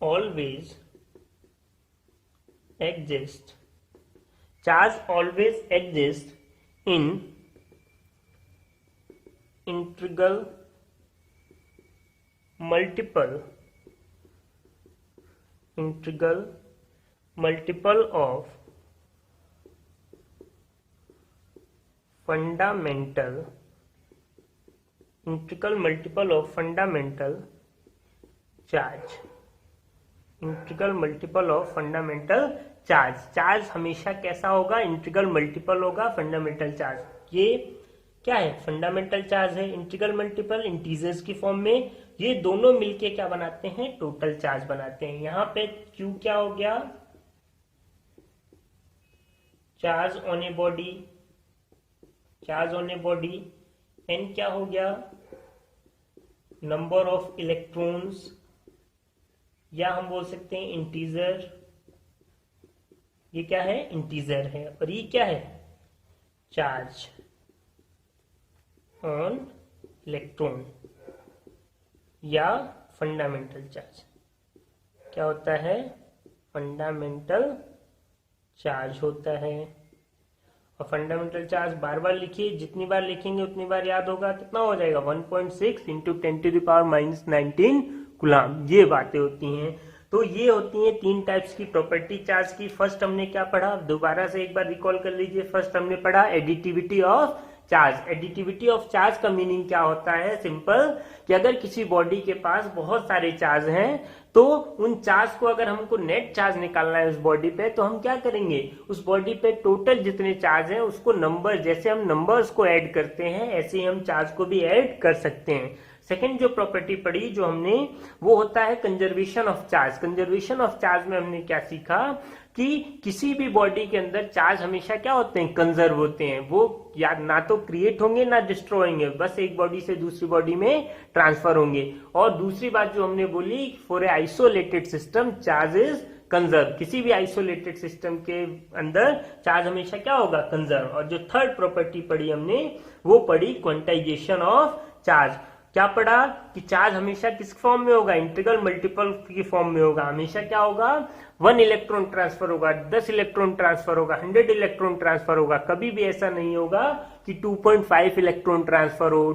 always exist in integral multiple of fundamental charge. Integral multiple of fundamental charge. Charge हमेशा कैसा होगा, इंटीग्रल मल्टीपल होगा फंडामेंटल चार्ज। ये क्या है, फंडामेंटल चार्ज है, इंटीग्रल मल्टीपल इंटीजर्स की फॉर्म में, ये दोनों मिलके क्या बनाते हैं, टोटल चार्ज बनाते हैं। यहां पे Q क्या हो गया, charge on a body, N क्या हो गया, नंबर ऑफ इलेक्ट्रॉन्स, या हम बोल सकते हैं इंटीजर, ये क्या है, इंटीजर है, और ये क्या है, चार्ज ऑन इलेक्ट्रॉन या फंडामेंटल चार्ज। क्या होता है, फंडामेंटल चार्ज होता है। और फंडामेंटल चार्ज बार बार लिखिए, जितनी बार लिखेंगे उतनी बार याद होगा। कितना हो जाएगा, 1.6 × 10⁻⁻19 कूलाम। ये बातें होती हैं। तो ये होती हैं 3 टाइप्स की प्रॉपर्टी चार्ज की। फर्स्ट हमने क्या पढ़ा, दोबारा से एक बार रिकॉल कर लीजिए। फर्स्ट हमने पढ़ा additivity of charge. Additivity of charge का मीनिंग क्या होता है, सिंपल, कि अगर किसी बॉडी के पास बहुत सारे चार्ज हैं तो उन चार्ज को अगर हमको नेट चार्ज निकालना है उस बॉडी पे, तो हम क्या करेंगे, उस बॉडी पे टोटल जितने चार्ज हैं उसको नंबर, जैसे हम नंबर्स को ऐड करते हैं ऐसे ही हम चार्ज को भी ऐड कर सकते हैं। सेकेंड जो प्रॉपर्टी पढ़ी जो हमने, वो होता है conservation of charge. Conservation of charge में हमने क्या सीखा कि किसी भी बॉडी के अंदर चार्ज हमेशा क्या होते हैं, कंजर्व होते हैं। वो या ना तो क्रिएट होंगे ना डिस्ट्रॉय होंगे, बस एक बॉडी से दूसरी बॉडी में ट्रांसफर होंगे। और दूसरी बात जो हमने बोली, for a isolated system charge is conserve. किसी भी आइसोलेटेड सिस्टम के अंदर चार्ज हमेशा क्या होगा, कंजर्व। और जो थर्ड प्रॉपर्टी पढ़ी हमने, वो पढ़ी क्वांटाइजेशन ऑफ चार्ज। क्या पढ़ा कि चार्ज हमेशा किस फॉर्म में होगा, इंटीग्रल मल्टीपल की फॉर्म में होगा। हमेशा क्या होगा, 1 इलेक्ट्रॉन ट्रांसफर होगा, 10 इलेक्ट्रॉन ट्रांसफर होगा, 100 इलेक्ट्रॉन ट्रांसफर होगा। कभी भी ऐसा नहीं होगा कि 2.5 इलेक्ट्रॉन ट्रांसफर हो,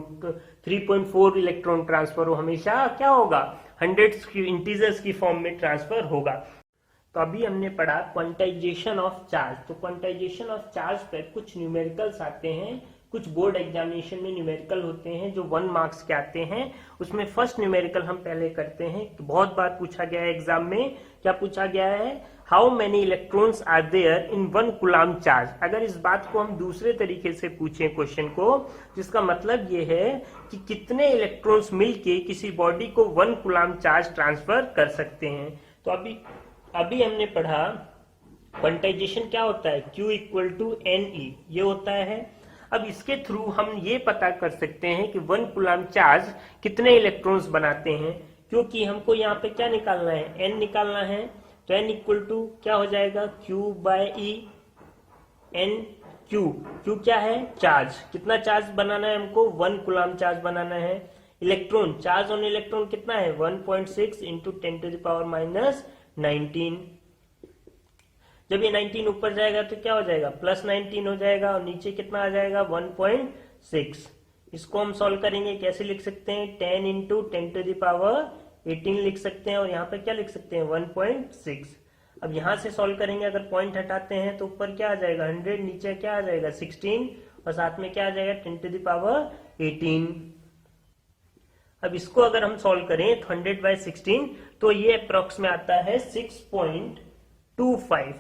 3.4 इलेक्ट्रॉन ट्रांसफर हो। हमेशा क्या होगा, 100 की इंटीजर्स की फॉर्म में ट्रांसफर होगा। तो अभी हमने पढ़ा क्वांटाइजेशन ऑफ चार्ज। तो क्वांटाइजेशन ऑफ चार्ज पे कुछ न्यूमेरिकल्स आते हैं, कुछ बोर्ड एग्जामिनेशन में न्यूमेरिकल होते हैं जो 1 मार्क्स के आते हैं। उसमें फर्स्ट न्यूमेरिकल हम पहले करते हैं। बहुत बार पूछा गया है एग्जाम में, क्या पूछा गया है, how many electrons are there in 1 coulomb charge. अगर इस बात को हम दूसरे तरीके से पूछें क्वेश्चन को, जिसका मतलब ये है कि कितने इलेक्ट्रॉन्स मिलके किसी बॉडी को 1 कूलाम चार्ज ट्रांसफर कर सकते हैं। तो अभी हमने पढ़ा क्वांटाइजेशन क्या होता है, Q = NE, ये होता है। अब इसके थ्रू हम ये पता कर सकते हैं कि 1 कूलाम चार्ज कितने इलेक्ट्रॉन्स बनाते हैं, क्योंकि हमको यहाँ पे क्या निकालना है, N निकालना है। तो N = क्या हो जाएगा, Q/E N Q। Q क्या है, चार्ज। कितना चार्ज बनाना है हमको, 1 कूलाम चार्ज बनाना है। इलेक्ट्रॉन, चार्ज ऑन इलेक्ट्रॉन कितना है, 1.6 × 10⁻19। जब ये 19 ऊपर जाएगा तो क्या हो जाएगा, +19 हो जाएगा, और नीचे कितना आ जाएगा, 1.6। इसको हम सॉल्व करेंगे, कैसे लिख सकते हैं, 10 × 10⁻18 लिख सकते हैं, और यहाँ पे क्या लिख सकते हैं, 1.6। अब यहाँ से सॉल्व करेंगे, अगर पॉइंट हटाते हैं तो ऊपर क्या आ जाएगा, 100, नीचे क्या आ जाएगा, 16, और साथ में क्या आ जाएगा, 10⁻18। अब इसको अगर हम सॉल्व करें तो 100/16, तो ये अप्रोक्स में आता है 6.25।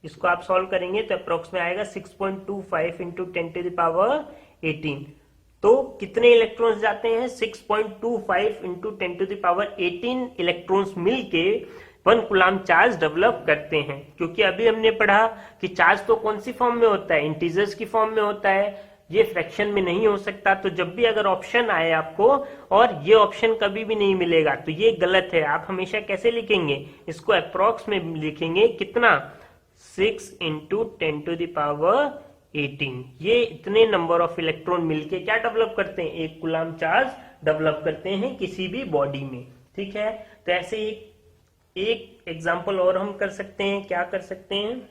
इसको आप सॉल्व करेंगे तो अप्रोक्स में आएगा 6.25 × 10⁻18। तो कितने इलेक्ट्रॉन्स जाते हैं, 6.25 × 10⁻18 इलेक्ट्रॉन्स मिलके 1 कूलाम चार्ज डेवलप करते हैं। क्योंकि अभी हमने पढ़ा कि चार्ज तो कौन सी फॉर्म में होता है, इंटीजर्स की फॉर्म में होता है, ये फ्रैक्शन में नहीं हो सकता। तो जब भी अगर ऑप्शन आए आपको और ये ऑप्शन कभी भी नहीं मिलेगा तो ये गलत है। आप हमेशा कैसे लिखेंगे, इसको अप्रोक्स में लिखेंगे, कितना, 6 × 10⁻18। ये इतने नंबर ऑफ इलेक्ट्रॉन मिलके क्या डेवलप करते हैं, 1 कूलाम चार्ज डेवलप करते हैं किसी भी बॉडी में। ठीक है, तो ऐसे एक एग्जांपल और हम कर सकते हैं। क्या कर सकते हैं,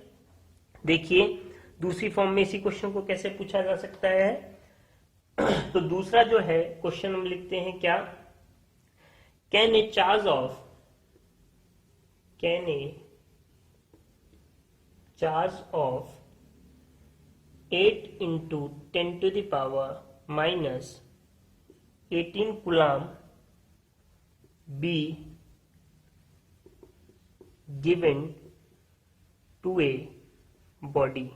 देखिए दूसरी फॉर्म में इसी क्वेश्चन को कैसे पूछा जा सकता है। तो दूसरा जो है क्वेश्चन हम लिखते हैं क्या, can a charge of 8 × 10⁻18 coulomb be given to a body?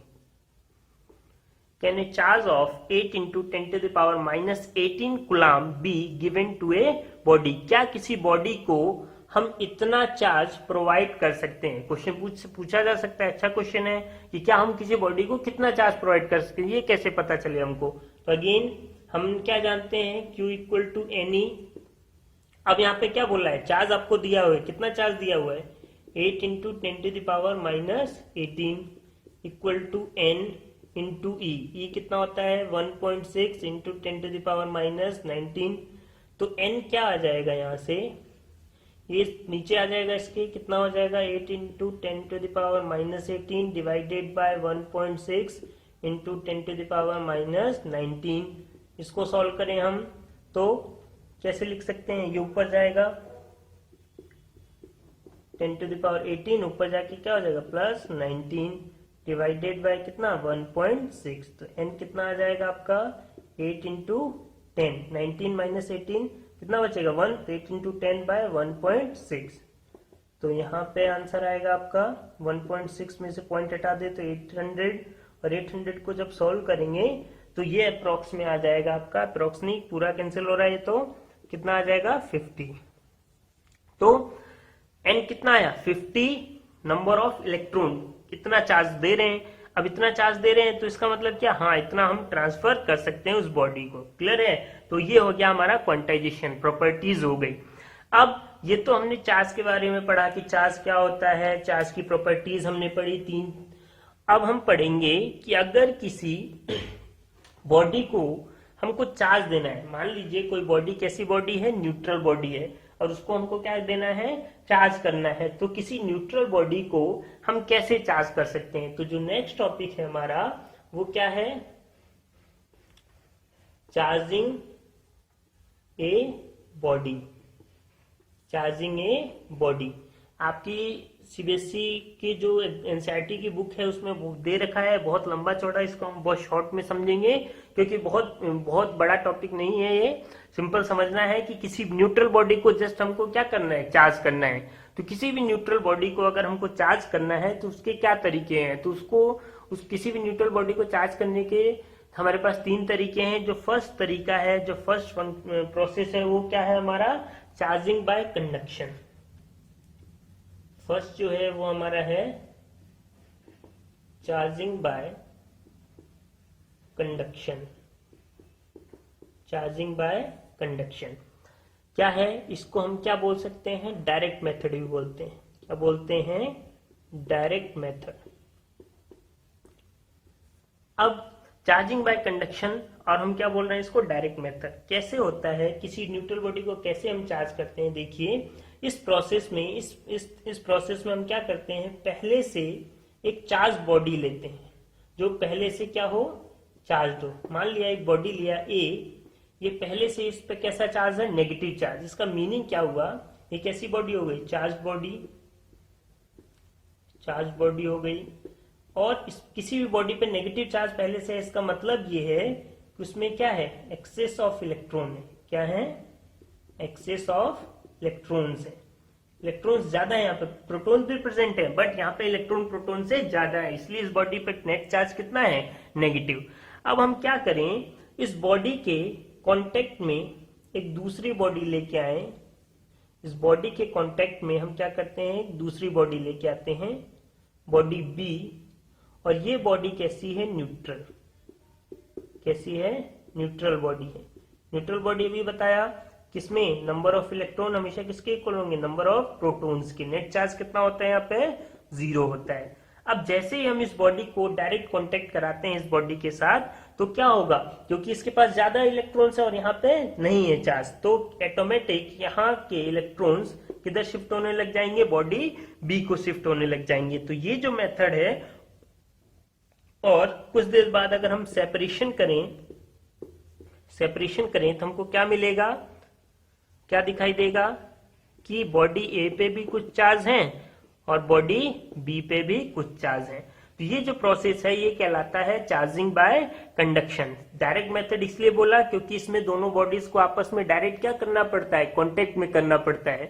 Can a charge of 8 × 10⁻18 coulomb be given to a body? क्या किसी बॉडी को हम इतना चार्ज प्रोवाइड कर सकते हैं? क्वेश्चन पूछा जा सकता है, अच्छा क्वेश्चन है कि क्या हम किसी बॉडी को कितना चार्ज प्रोवाइड कर सकते हैं, ये कैसे पता चले हमको। तो अगेन हम क्या जानते हैं, Q = NE। अब यहाँ पे क्या बोला है, चार्ज आपको दिया हुआ है, कितना चार्ज दिया हुआ है, 8 × 10⁻18 = N × E। E कितना होता है, 1.6 × 10⁻19। तो N क्या आ जाएगा, यहाँ से ये नीचे आ जाएगा, इसके कितना हो जाएगा, 8 × 10⁻18 डिवाइडेड बाय 1.6 × 10⁻19। इसको सॉल्व करें हम तो कैसे लिख सकते हैं, ये ऊपर जाएगा 10⁻18 ऊपर जाके क्या हो जाएगा प्लस 19 डिवाइडेड बाय कितना 1.6। तो n कितना आ जाएगा आपका 8 इंटू 10, 19 माइनस 18 कितना बचेगा 1, तो 8 इंटू 10 बाय 1.6। तो यहाँ पे आंसर आएगा आपका 1.6 में से पॉइंट हटा दे तो 800, और 800 को जब सॉल्व करेंगे तो ये अप्रोक्स में आ जाएगा आपका, अप्रोक्स नहीं पूरा कैंसिल हो रहा है, तो कितना आ जाएगा 50। तो n कितना आया 50 नंबर ऑफ इलेक्ट्रॉन, इतना चार्ज दे रहे हैं। अब इतना चार्ज दे रहे हैं तो इसका मतलब क्या, हाँ इतना हम ट्रांसफर कर सकते हैं उस बॉडी को। क्लियर है? तो ये हो गया हमारा क्वांटाइजेशन, प्रॉपर्टीज हो गई। अब ये तो हमने चार्ज के बारे में पढ़ा कि चार्ज क्या होता है, चार्ज की प्रॉपर्टीज हमने पढ़ी 3। अब हम पढ़ेंगे कि अगर किसी बॉडी को हमको चार्ज देना है, मान लीजिए कोई बॉडी कैसी बॉडी है, न्यूट्रल बॉडी है, और उसको हमको क्या देना है, चार्ज करना है, तो किसी न्यूट्रल बॉडी को हम कैसे चार्ज कर सकते हैं। तो जो नेक्स्ट टॉपिक है हमारा वो क्या है, charging a body. Charging a body आपकी सीबीएसई की जो एनसीईआरटी की बुक है उसमें दे रखा है, बहुत लंबा चौड़ा, इसको हम बहुत शॉर्ट में समझेंगे क्योंकि बहुत बड़ा टॉपिक नहीं है ये। सिंपल समझना है कि किसी न्यूट्रल बॉडी को जस्ट हमको क्या करना है, चार्ज करना है। तो किसी भी न्यूट्रल बॉडी को अगर हमको चार्ज करना है तो उसके क्या तरीके हैं, तो उस किसी भी न्यूट्रल बॉडी को चार्ज करने के हमारे पास 3 तरीके हैं। जो फर्स्ट तरीका है, जो फर्स्ट प्रोसेस है वो क्या है हमारा, चार्जिंग बाय कंडक्शन। फर्स्ट जो है वो हमारा है charging by conduction. Charging by conduction क्या है, इसको हम क्या बोल सकते हैं, डायरेक्ट मेथड भी बोलते हैं। क्या बोलते हैं, डायरेक्ट मेथड। अब चार्जिंग बाय कंडक्शन, और हम क्या बोल रहे हैं इसको, डायरेक्ट मेथड। कैसे होता है, किसी न्यूट्रल बॉडी को कैसे हम चार्ज करते हैं, देखिए इस प्रोसेस में इस प्रोसेस में हम क्या करते हैं, पहले से एक चार्ज बॉडी लेते हैं जो पहले से क्या हो, चार्ज हो। मान लिया एक बॉडी लिया ए, ये पहले से इस पे कैसा चार्ज है, नेगेटिव चार्ज। इसका मीनिंग क्या हुआ, ये कैसी बॉडी हो गई, चार्ज बॉडी, चार्ज बॉडी हो गई। और किसी भी बॉडी पे नेगेटिव चार्ज पहले से है, इसका मतलब ये है कि उसमें क्या है, एक्सेस ऑफ इलेक्ट्रॉन है। क्या है, एक्सेस ऑफ इलेक्ट्रॉन्स है। इलेक्ट्रॉन्स ज्यादा है यहाँ पे, प्रोटॉन भी प्रेजेंट है बट यहाँ पे इलेक्ट्रॉन प्रोटॉन से ज्यादा है, इसलिए इस बॉडी पे नेट चार्ज कितना है, नेगेटिव। अब हम क्या करें, इस बॉडी के कांटेक्ट में एक दूसरी बॉडी लेके आए। इस बॉडी के कांटेक्ट में हम क्या करते हैं, एक दूसरी बॉडी लेके आते हैं, बॉडी बी। और ये बॉडी कैसी है, न्यूट्रल। कैसी है, न्यूट्रल बॉडी है। न्यूट्रल बॉडी भी बताया किसमें, नंबर ऑफ इलेक्ट्रॉन हमेशा किसके इक्वल होंगे, नंबर ऑफ प्रोटॉन्स के। नेट चार्ज कितना होता है यहाँ पे, 0 होता है। अब जैसे ही हम इस बॉडी को डायरेक्ट कांटेक्ट कराते हैं इस बॉडी के साथ, तो क्या होगा, क्योंकि इसके पास ज्यादा इलेक्ट्रॉन्स है और यहाँ पे नहीं है चार्ज, तो ऑटोमेटिक यहाँ के इलेक्ट्रॉन्स किधर शिफ्ट होने लग जाएंगे, बॉडी बी को शिफ्ट होने लग जाएंगे। तो ये जो मेथड है, और कुछ देर बाद अगर हम सेपरेशन करें तो हमको क्या मिलेगा, क्या दिखाई देगा कि बॉडी ए पे भी कुछ चार्ज हैं और बॉडी बी पे भी कुछ चार्ज हैं। तो ये जो प्रोसेस है ये कहलाता है charging by conduction. Direct method इसलिए बोला क्योंकि इसमें दोनों बॉडीज को आपस में डायरेक्ट क्या करना पड़ता है, कांटेक्ट में करना पड़ता है।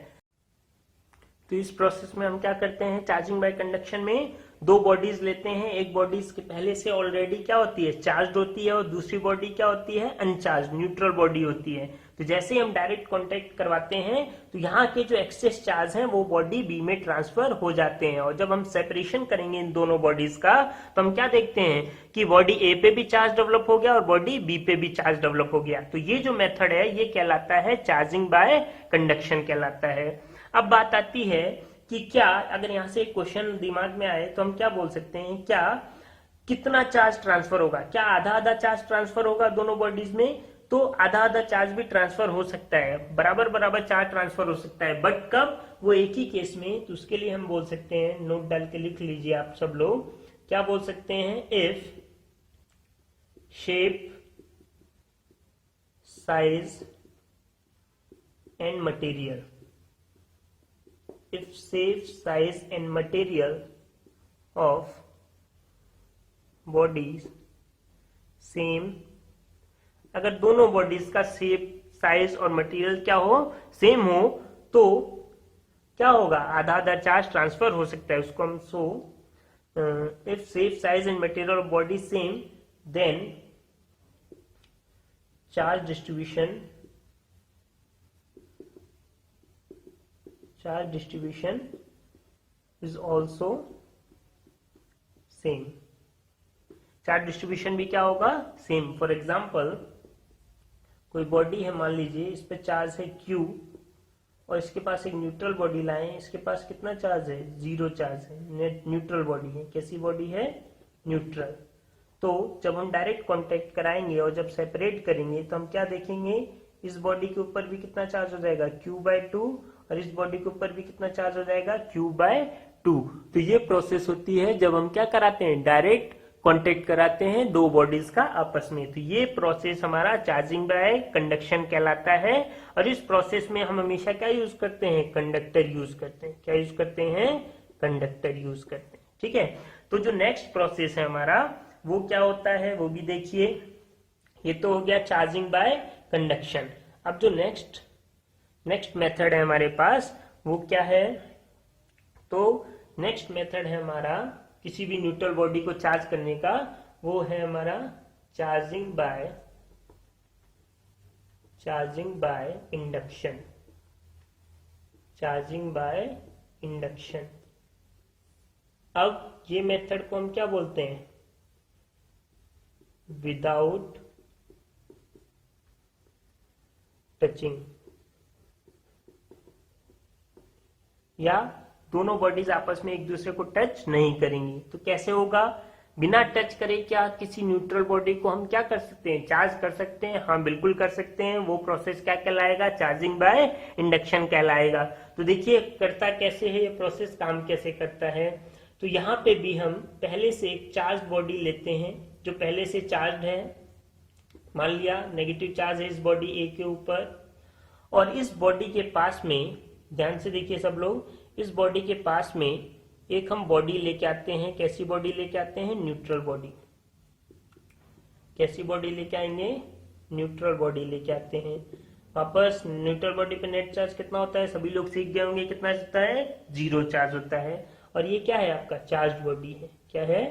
तो इस प्रोसेस में हम क्या करते हैं, चार्जिंग बाय कंडक्शन में 2 बॉडीज लेते हैं। एक बॉडी के पहले से ऑलरेडी क्या होती है, चार्ज होती है, और दूसरी बॉडी क्या होती है, अनचार्ज, न्यूट्रल बॉडी होती है। तो जैसे ही हम डायरेक्ट कांटेक्ट करवाते हैं तो यहाँ के जो एक्सेस चार्ज हैं वो बॉडी बी में ट्रांसफर हो जाते हैं। और जब हम सेपरेशन करेंगे इन दोनों बॉडीज का, तो हम क्या देखते हैं कि बॉडी ए पे भी चार्ज डेवलप हो गया और बॉडी बी पे भी चार्ज डेवलप हो गया। तो ये जो मेथड है ये कहलाता है चार्जिंग बाय कंडक्शन कहलाता है। अब बात आती है कि क्या, अगर यहां से एक क्वेश्चन दिमाग में आए तो हम क्या बोल सकते हैं, क्या कितना चार्ज ट्रांसफर होगा, क्या आधा आधा चार्ज ट्रांसफर होगा दोनों बॉडीज में। तो आधा आधा चार्ज भी ट्रांसफर हो सकता है, बराबर बराबर चार्ज ट्रांसफर हो सकता है, बट कब, वो एक ही केस में। तो उसके लिए हम बोल सकते हैं, नोट डाल के लिख लीजिए आप सब लोग, क्या बोल सकते हैं, if shape, size and material, if shape, size and material of bodies same, अगर दोनों बॉडीज का शेप, साइज और मटेरियल क्या हो, सेम हो, तो क्या होगा, आधा आधा चार्ज ट्रांसफर हो सकता है, उसको हम if shape, size and material of body same, then charge distribution is also same. Charge distribution भी क्या होगा, सेम. फॉर एग्जाम्पल कोई बॉडी है, मान लीजिए इस पे चार्ज है Q और इसके पास एक न्यूट्रल बॉडी लाए, इसके पास कितना चार्ज है, 0 चार्ज है, न्यूट्रल बॉडी है. कैसी बॉडी है, न्यूट्रल. तो जब हम डायरेक्ट कांटेक्ट कराएंगे और जब सेपरेट करेंगे तो हम क्या देखेंगे, इस बॉडी के ऊपर भी कितना चार्ज हो जाएगा, Q/2, और इस बॉडी के ऊपर भी कितना चार्ज हो जाएगा, Q/2. तो ये प्रोसेस होती है जब हम क्या कराते हैं, डायरेक्ट कांटेक्ट कराते हैं दो बॉडीज का आपस में. तो ये प्रोसेस हमारा चार्जिंग बाय कंडक्शन कहलाता है. और इस प्रोसेस में हम हमेशा क्या यूज करते हैं, कंडक्टर यूज करते हैं. क्या यूज करते हैं, कंडक्टर यूज करते हैं. ठीक है. तो जो नेक्स्ट प्रोसेस है हमारा वो क्या होता है, वो भी देखिए. ये तो हो गया चार्जिंग बाय कंडक्शन. अब जो नेक्स्ट मेथड है हमारे पास वो क्या है, तो नेक्स्ट मेथड है हमारा किसी भी न्यूट्रल बॉडी को चार्ज करने का, वो है हमारा चार्जिंग बाय इंडक्शन. अब ये मेथड को हम क्या बोलते हैं, विदाउट टचिंग, या दोनों बॉडीज आपस में एक दूसरे को टच नहीं करेंगी. तो कैसे होगा, बिना टच करे क्या किसी न्यूट्रल बॉडी को हम क्या कर सकते हैं, चार्ज कर सकते हैं. हाँ बिल्कुल कर सकते हैं. वो प्रोसेस क्या कहलाएगा, चार्जिंग बाय इंडक्शन कहलाएगा. तो देखिए करता कैसे है ये प्रोसेस, काम कैसे करता है. तो यहाँ पे भी हम पहले से एक चार्ज बॉडी लेते हैं जो पहले से चार्ज है. मान लिया नेगेटिव चार्ज है इस बॉडी ए के ऊपर, और इस बॉडी के पास में, ध्यान से देखिए सब लोग, इस बॉडी के पास में एक हम बॉडी लेके आते हैं. कैसी बॉडी लेके आते हैं, न्यूट्रल बॉडी. कैसी बॉडी लेके आएंगे, न्यूट्रल बॉडी लेके आते हैं. वापस न्यूट्रल बॉडी पे नेट चार्ज कितना होता है, सभी लोग सीख गए होंगे, कितना होता है, 0 चार्ज होता है. और ये क्या है, आपका चार्ज बॉडी है. क्या है,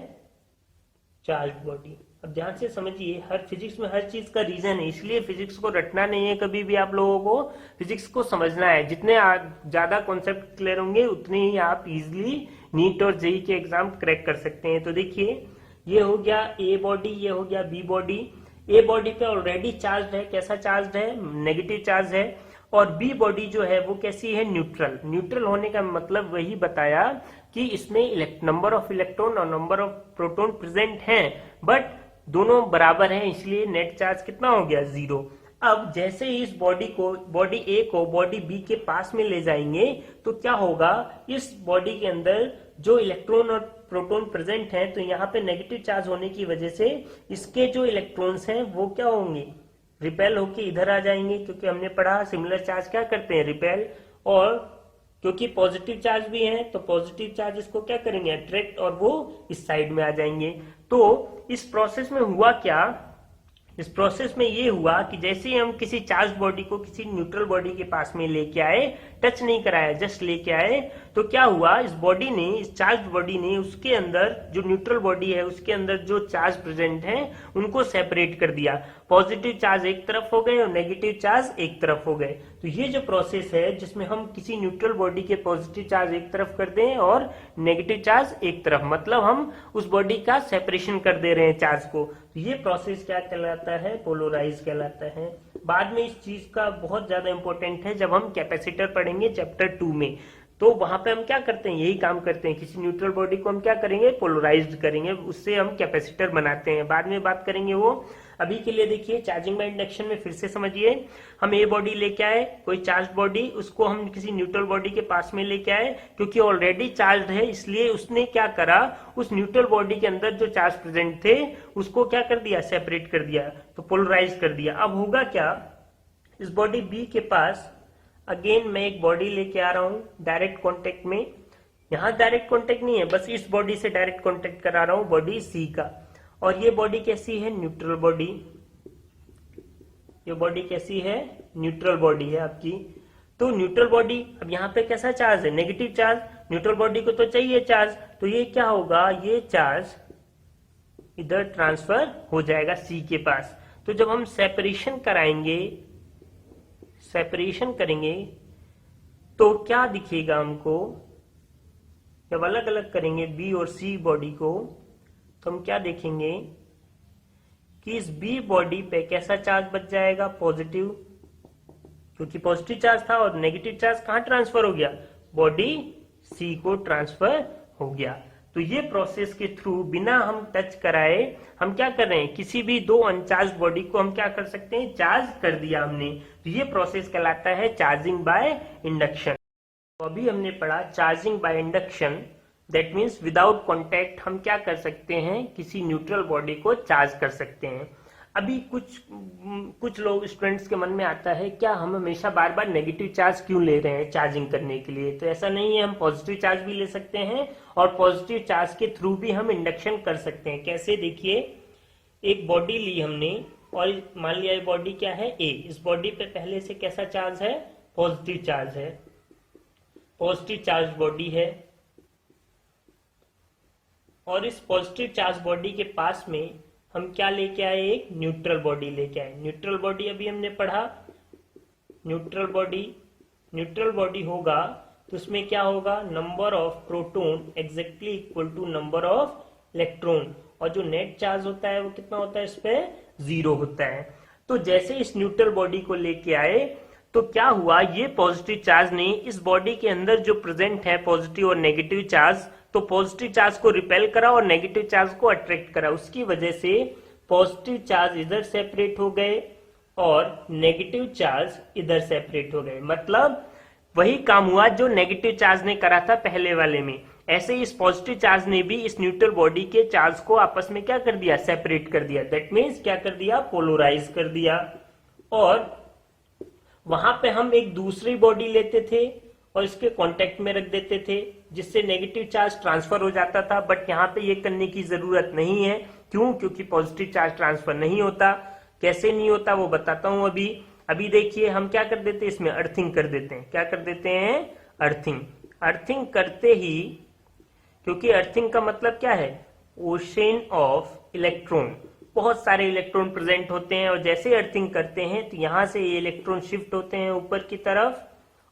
चार्ज बॉडी. अब ध्यान से समझिए, हर फिजिक्स में हर चीज का रीजन है, इसलिए फिजिक्स को रटना नहीं है कभी भी. आप लोगों को फिजिक्स को समझना है. जितने ज्यादा कॉन्सेप्ट क्लियर होंगे उतने ही आप इजिली नीट और जेईई के एग्जाम क्रैक कर सकते हैं. तो देखिए ये हो गया ए बॉडी, ये हो गया बी बॉडी. ए बॉडी पे ऑलरेडी चार्ज है. कैसा चार्ज है, नेगेटिव चार्ज है. और बी बॉडी जो है वो कैसी है, न्यूट्रल. न्यूट्रल होने का मतलब वही बताया कि इसमें नंबर ऑफ इलेक्ट्रॉन और नंबर ऑफ प्रोटॉन प्रेजेंट हैं, बट दोनों बराबर हैं, इसलिए नेट चार्ज कितना हो गया, 0. अब जैसे ही इस बॉडी ए को बॉडी बी के पास में ले जाएंगे तो क्या होगा, इस बॉडी के अंदर जो इलेक्ट्रॉन और प्रोटॉन प्रेजेंट हैं, तो यहाँ पे नेगेटिव चार्ज होने की वजह से इसके जो इलेक्ट्रॉन्स हैं वो क्या होंगे, रिपेल होके इधर आ जाएंगे. क्योंकि हमने पढ़ा सिमिलर चार्ज क्या करते हैं, रिपेल. और क्योंकि पॉजिटिव चार्ज भी है तो पॉजिटिव चार्ज इसको क्या करेंगे, अट्रैक्ट, और वो इस साइड में आ जाएंगे. तो इस प्रोसेस में हुआ क्या, इस प्रोसेस में ये हुआ कि जैसे ही हम किसी चार्ज बॉडी को किसी न्यूट्रल बॉडी के पास में लेके आए, टच नहीं कराया, जस्ट लेके आए, तो क्या हुआ, इस बॉडी ने, इस चार्ज बॉडी ने उसके अंदर जो न्यूट्रल बॉडी है उसके अंदर जो चार्ज प्रेजेंट है उनको सेपरेट कर दिया. पॉजिटिव चार्ज एक तरफ हो गए और नेगेटिव चार्ज एक तरफ हो गए. तो ये जो प्रोसेस है जिसमें हम किसी न्यूट्रल बॉडी के पॉजिटिव चार्ज एक तरफ कर दें और नेगेटिव चार्ज एक तरफ, मतलब हम उस बॉडी का सेपरेशन कर दे रहे हैं चार्ज को. तो ये प्रोसेस क्या कहलाता है, पोलराइज कहलाता है. बाद में इस चीज का बहुत ज्यादा इंपॉर्टेंट है जब हम कैपेसिटर पढ़ेंगे चैप्टर 2 में. तो वहां पे हम क्या करते हैं, यही काम करते हैं, किसी न्यूट्रल बॉडी को हम क्या करेंगे, पोलराइज्ड करेंगे, उससे हम कैपेसिटर बनाते हैं. बाद में बात करेंगे वो. अभी के लिए देखिए चार्जिंग बाय इंडक्शन में फिर से समझिए. हम ए बॉडी लेके आए, कोई चार्ज बॉडी, उसको हम किसी न्यूट्रल बॉडी के पास में लेके आए, क्योंकि ऑलरेडी चार्ज है इसलिए उसने क्या करा, उस न्यूट्रल बॉडी के अंदर जो चार्ज प्रेजेंट थे उसको क्या कर दिया, सेपरेट कर दिया, तो पोलराइज कर दिया. अब होगा क्या, इस बॉडी बी के पास अगेन मैं एक बॉडी लेके आ रहा हूं डायरेक्ट कांटेक्ट में। यहां डायरेक्ट कांटेक्ट नहीं है, बस इस बॉडी से डायरेक्ट कांटेक्ट करा रहा हूं, बॉडी सी का। और ये बॉडी कैसी है? Neutral body. ये बॉडी कैसी है? न्यूट्रल बॉडी है आपकी। तो न्यूट्रल बॉडी, अब यहाँ पे कैसा चार्ज है? Negative charge. न्यूट्रल बॉडी को तो चाहिए चार्ज, तो ये क्या होगा? ये चार्ज इधर ट्रांसफर हो जाएगा सी के पास। तो जब हम सेपरेशन कराएंगे, सेपरेशन करेंगे, तो क्या दिखेगा हमको? जब अलग अलग करेंगे बी और सी बॉडी को, तो हम क्या देखेंगे कि इस बी बॉडी पे कैसा चार्ज बच जाएगा? पॉजिटिव, क्योंकि पॉजिटिव चार्ज था। और नेगेटिव चार्ज कहां ट्रांसफर हो गया? बॉडी सी को ट्रांसफर हो गया। तो ये प्रोसेस के थ्रू बिना हम टच कराए हम क्या कर रहे हैं? किसी भी दो अनचार्ज बॉडी को हम क्या कर सकते हैं? चार्ज कर दिया हमने। तो ये प्रोसेस कहलाता है चार्जिंग बाय इंडक्शन। तो अभी हमने पढ़ा charging by induction, that means without contact हम क्या कर सकते हैं? किसी न्यूट्रल बॉडी को चार्ज कर सकते हैं। अभी कुछ लोग स्टूडेंट्स के मन में आता है, क्या हम हमेशा बार बार नेगेटिव चार्ज क्यों ले रहे हैं चार्जिंग करने के लिए? तो ऐसा नहीं है, हम पॉजिटिव चार्ज भी ले सकते हैं और पॉजिटिव चार्ज के थ्रू भी हम इंडक्शन कर सकते हैं। कैसे? देखिए, एक बॉडी ली हमने और मान लिया ये बॉडी क्या है? ए। इस बॉडी पे पहले से कैसा चार्ज है? पॉजिटिव चार्ज है, पॉजिटिव चार्ज बॉडी है। और इस पॉजिटिव चार्ज बॉडी के पास में हम क्या लेके आए? एक न्यूट्रल बॉडी लेके आए। न्यूट्रल बॉडी अभी हमने पढ़ा, न्यूट्रल बॉडी होगा तो उसमें क्या होगा? Number of proton exactly equal to number of electron, और जो नेट चार्ज होता है वो कितना होता है? इस पे 0 होता है। तो जैसे इस न्यूट्रल बॉडी को लेके आए तो क्या हुआ? ये पॉजिटिव चार्ज ने इस बॉडी के अंदर जो प्रेजेंट है पॉजिटिव और नेगेटिव चार्ज, तो पॉजिटिव चार्ज को रिपेल करा और नेगेटिव चार्ज को अट्रैक्ट करा। उसकी वजह से पॉजिटिव चार्ज इधर सेपरेट हो गए और नेगेटिव चार्ज इधर सेपरेट हो गए। मतलब वही काम हुआ जो नेगेटिव चार्ज ने करा था पहले वाले में। ऐसे इस पॉजिटिव चार्ज ने भी इस न्यूट्रल बॉडी के चार्ज को आपस में क्या कर दिया? सेपरेट कर दिया। दैट मीन्स क्या कर दिया? पोलराइज कर दिया। और वहां पे हम एक दूसरी बॉडी लेते थे और इसके कांटेक्ट में रख देते थे, जिससे नेगेटिव चार्ज ट्रांसफर हो जाता था। बट यहाँ पे ये करने की जरूरत नहीं है। क्यों? क्योंकि पॉजिटिव चार्ज ट्रांसफर नहीं होता। कैसे नहीं होता वो बताता हूं अभी। अभी देखिए, हम क्या कर देते हैं? इसमें अर्थिंग कर देते हैं। क्या कर देते हैं? अर्थिंग। अर्थिंग करते ही, क्योंकि अर्थिंग का मतलब क्या है? ओशन ऑफ इलेक्ट्रॉन, बहुत सारे इलेक्ट्रॉन प्रेजेंट होते हैं और जैसे अर्थिंग करते हैं तो यहां से ये इलेक्ट्रॉन शिफ्ट होते हैं ऊपर की तरफ,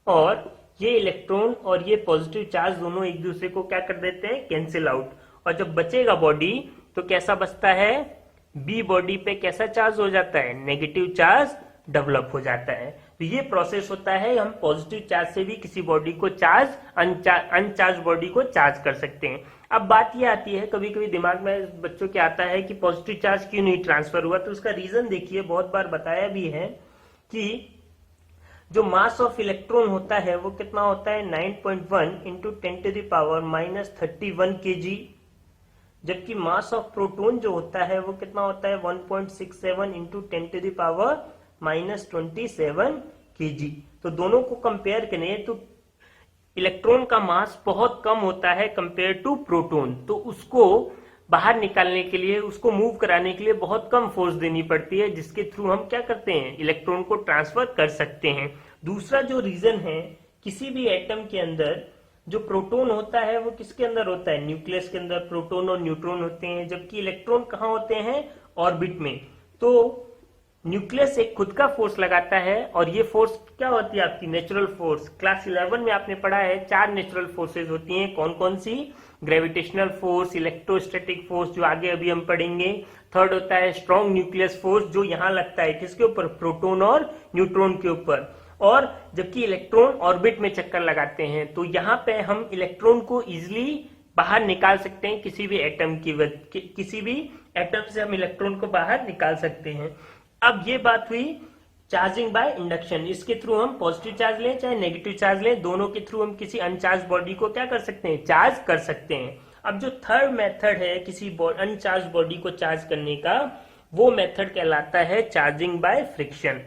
और ये इलेक्ट्रॉन और ये पॉजिटिव चार्ज दोनों एक दूसरे को क्या कर देते हैं? Cancel out. और जब बचेगा बॉडी तो कैसा बचता है? बी बॉडी पे कैसा चार्ज हो जाता है? नेगेटिव चार्ज डेवलप हो जाता है। तो ये प्रोसेस होता है, हम पॉजिटिव चार्ज से भी किसी बॉडी को चार्ज, अनचार्ज बॉडी को चार्ज कर सकते हैं। अब बात ये आती है, कभी कभी दिमाग में बच्चों के आता है कि पॉजिटिव चार्ज क्यों नहीं ट्रांसफर हुआ? तो उसका रीजन देखिए, बहुत बार बताया भी है कि जो मास ऑफ इलेक्ट्रॉन होता है वो कितना होता है? 9.1 इंटू 10⁻31 kg, जबकि मास ऑफ प्रोटॉन जो होता है वो कितना होता है? 1.67 इंटू 10⁻27 kg। तो दोनों को कंपेयर करें तो इलेक्ट्रॉन का मास बहुत कम होता है कंपेयर टू प्रोटॉन। तो उसको बाहर निकालने के लिए, उसको मूव कराने के लिए बहुत कम फोर्स देनी पड़ती है, जिसके थ्रू हम क्या करते हैं? इलेक्ट्रॉन को ट्रांसफर कर सकते हैं। दूसरा जो रीजन है, किसी भी एटम के अंदर जो प्रोटॉन होता है वो किसके अंदर होता है? न्यूक्लियस के अंदर प्रोटॉन और न्यूट्रॉन होते हैं, जबकि इलेक्ट्रॉन कहाँ होते हैं? ऑर्बिट में। तो न्यूक्लियस एक खुद का फोर्स लगाता है और ये फोर्स क्या होती है? आपकी नेचुरल फोर्स। क्लास 11 में आपने पढ़ा है 4 नेचुरल फोर्सेज होती हैं। कौन कौन सी? ग्रेविटेशनल फोर्स, इलेक्ट्रोस्टैटिक फोर्स जो आगे अभी हम पढ़ेंगे। थर्ड होता है स्ट्रॉन्ग न्यूक्लियस फोर्स, जो यहाँ लगता है किसके ऊपर? प्रोटॉन और न्यूट्रॉन के ऊपर। और जबकि इलेक्ट्रॉन ऑर्बिट में चक्कर लगाते हैं, तो यहाँ पे हम इलेक्ट्रॉन को इजिली बाहर निकाल सकते हैं। किसी भी एटम किसी भी एटम से हम इलेक्ट्रॉन को बाहर निकाल सकते हैं। अब ये बात हुई चार्जिंग बाय इंडक्शन। इसके थ्रू हम पॉजिटिव चार्ज लें चाहे नेगेटिव चार्ज लें, दोनों के थ्रू हम किसी अनचार्ज बॉडी को क्या कर सकते हैं? चार्ज कर सकते हैं। अब जो थर्ड मेथड है किसी अनचार्ज बॉडी को चार्ज करने का, वो मेथड कहलाता है चार्जिंग बाय फ्रिक्शन।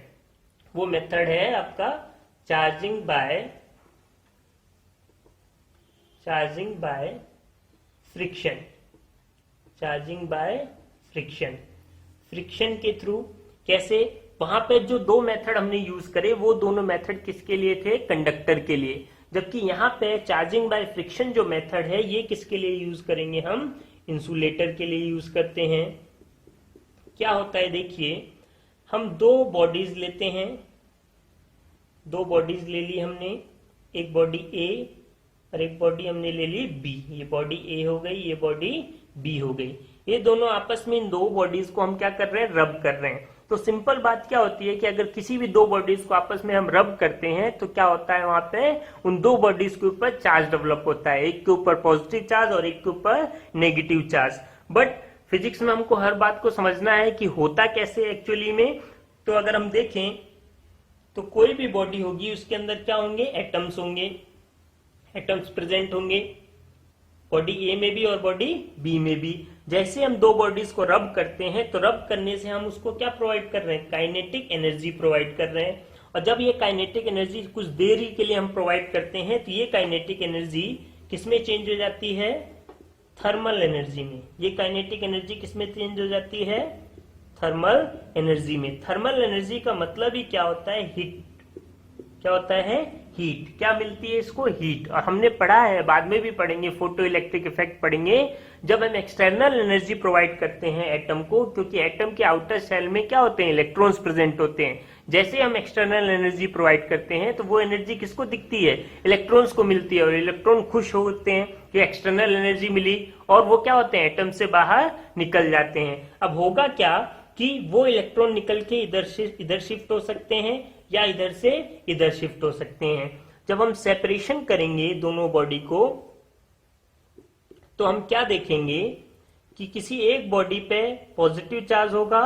वो मेथड है आपका चार्जिंग बाय फ्रिक्शन, फ्रिक्शन के थ्रू कैसे? वहां पे जो दो मेथड हमने यूज करे वो दोनों मेथड किसके लिए थे? कंडक्टर के लिए। जबकि यहाँ पे चार्जिंग बाय फ्रिक्शन जो मेथड है ये किसके लिए यूज करेंगे? हम इंसुलेटर के लिए यूज करते हैं। क्या होता है देखिए, हम दो बॉडीज लेते हैं, दो बॉडीज ले ली हमने, एक बॉडी ए और एक बॉडी हमने ले ली बी। ये बॉडी ए हो गई, ये बॉडी बी हो गई। ये दोनों आपस में इन दो बॉडीज को हम क्या कर रहे हैं? रब कर रहे हैं। तो सिंपल बात क्या होती है कि अगर किसी भी दो बॉडीज को आपस में हम रब करते हैं तो क्या होता है? वहां पे उन दो बॉडीज के ऊपर चार्ज डेवलप होता है, एक के ऊपर पॉजिटिव चार्ज और एक के ऊपर नेगेटिव चार्ज। बट फिजिक्स में हमको हर बात को समझना है कि होता कैसे एक्चुअली में। तो अगर हम देखें तो कोई भी बॉडी होगी उसके अंदर क्या होंगे? एटम्स होंगे, एटम्स प्रेजेंट होंगे, बॉडी ए में भी और बॉडी बी में भी। जैसे हम दो बॉडीज को रब करते हैं तो रब करने से हम उसको क्या प्रोवाइड कर रहे हैं? काइनेटिक एनर्जी प्रोवाइड कर रहे हैं। और जब ये काइनेटिक एनर्जी कुछ देरी के लिए हम प्रोवाइड करते हैं तो ये काइनेटिक एनर्जी किसमें चेंज हो जाती है? थर्मल एनर्जी में। ये काइनेटिक एनर्जी किसमें चेंज हो जाती है? थर्मल एनर्जी में। थर्मल एनर्जी का मतलब ही क्या होता है? हीट। क्या होता है? हीट। क्या मिलती है इसको? हीट। और हमने पढ़ा है, बाद में भी पढ़ेंगे, फोटो इलेक्ट्रिक इफेक्ट पढ़ेंगे, जब हम एक्सटर्नल एनर्जी प्रोवाइड करते हैं एटम को, क्योंकि एटम के आउटर शेल में क्या होते हैं? इलेक्ट्रॉन्स प्रेजेंट होते हैं। जैसे हम एक्सटर्नल एनर्जी प्रोवाइड करते हैं तो वो एनर्जी किसको दिखती है? इलेक्ट्रॉन्स को मिलती है। और इलेक्ट्रॉन खुश होते हैं कि एक्सटर्नल एनर्जी मिली, और वो क्या होते हैं? एटम से बाहर निकल जाते हैं। अब होगा क्या कि वो इलेक्ट्रॉन निकल के इधर शिफ्ट हो सकते हैं या इधर से इधर शिफ्ट हो सकते हैं। जब हम सेपरेशन करेंगे दोनों बॉडी को तो हम क्या देखेंगे कि किसी एक बॉडी पे पॉजिटिव चार्ज होगा,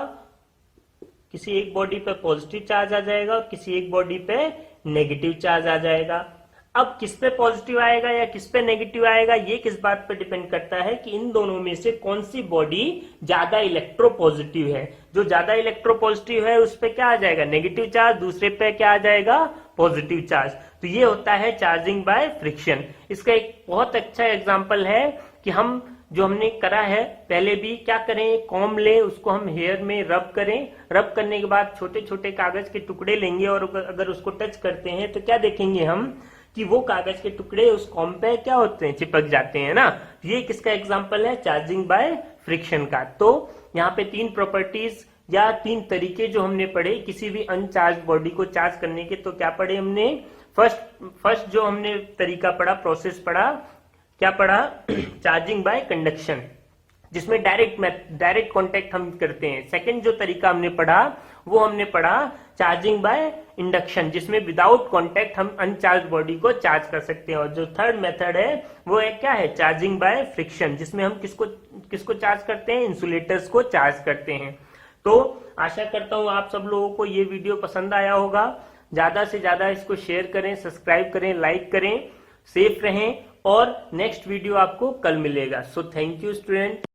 किसी एक बॉडी पे पॉजिटिव चार्ज आ जाएगा और किसी एक बॉडी पे नेगेटिव चार्ज आ जाएगा। अब किस पे पॉजिटिव आएगा या किस पे नेगेटिव आएगा ये किस बात पे डिपेंड करता है कि इन दोनों में से कौन सी बॉडी ज्यादा इलेक्ट्रोपॉजिटिव है। जो ज्यादा इलेक्ट्रोपॉजिटिव है उस पे क्या आ जाएगा? Negative charge. दूसरे पे क्या आ जाएगा? Positive charge. तो ये होता है चार्जिंग बाय फ्रिक्शन। इसका एक बहुत अच्छा एग्जांपल है कि हम जो हमने करा है पहले भी, क्या करें? कॉम्ब ले, उसको हम हेयर में रब करें। रब करने के बाद छोटे छोटे कागज के टुकड़े लेंगे और अगर उसको टच करते हैं तो क्या देखेंगे हम कि वो कागज के टुकड़े उस कॉम्ब पे क्या होते हैं? चिपक जाते हैं ना। ये किसका एग्जांपल है? चार्जिंग बाय फ्रिक्शन का। तो यहाँ पे तीन प्रॉपर्टीज या तीन तरीके जो हमने पढ़े किसी भी अनचार्ज बॉडी को चार्ज करने के। तो क्या पढ़े हमने? फर्स्ट जो हमने तरीका पढ़ा, प्रोसेस पढ़ा, क्या पढ़ा? चार्जिंग बाय कंडक्शन, जिसमें डायरेक्ट कांटेक्ट हम करते हैं। सेकंड जो तरीका हमने पढ़ा वो हमने पढ़ा चार्जिंग बाय इंडक्शन, जिसमें विदाउट कांटेक्ट हम अनचार्ज बॉडी को चार्ज कर सकते हैं। और जो थर्ड मेथड है वो है क्या है? चार्जिंग बाय फ्रिक्शन, जिसमें हम किसको चार्ज करते हैं? इंसुलेटर्स को चार्ज करते हैं। तो आशा करता हूं आप सब लोगों को ये वीडियो पसंद आया होगा। ज्यादा से ज्यादा इसको शेयर करें, सब्सक्राइब करें, लाइक करें, सेफ रहें, और नेक्स्ट वीडियो आपको कल मिलेगा। So thank you student.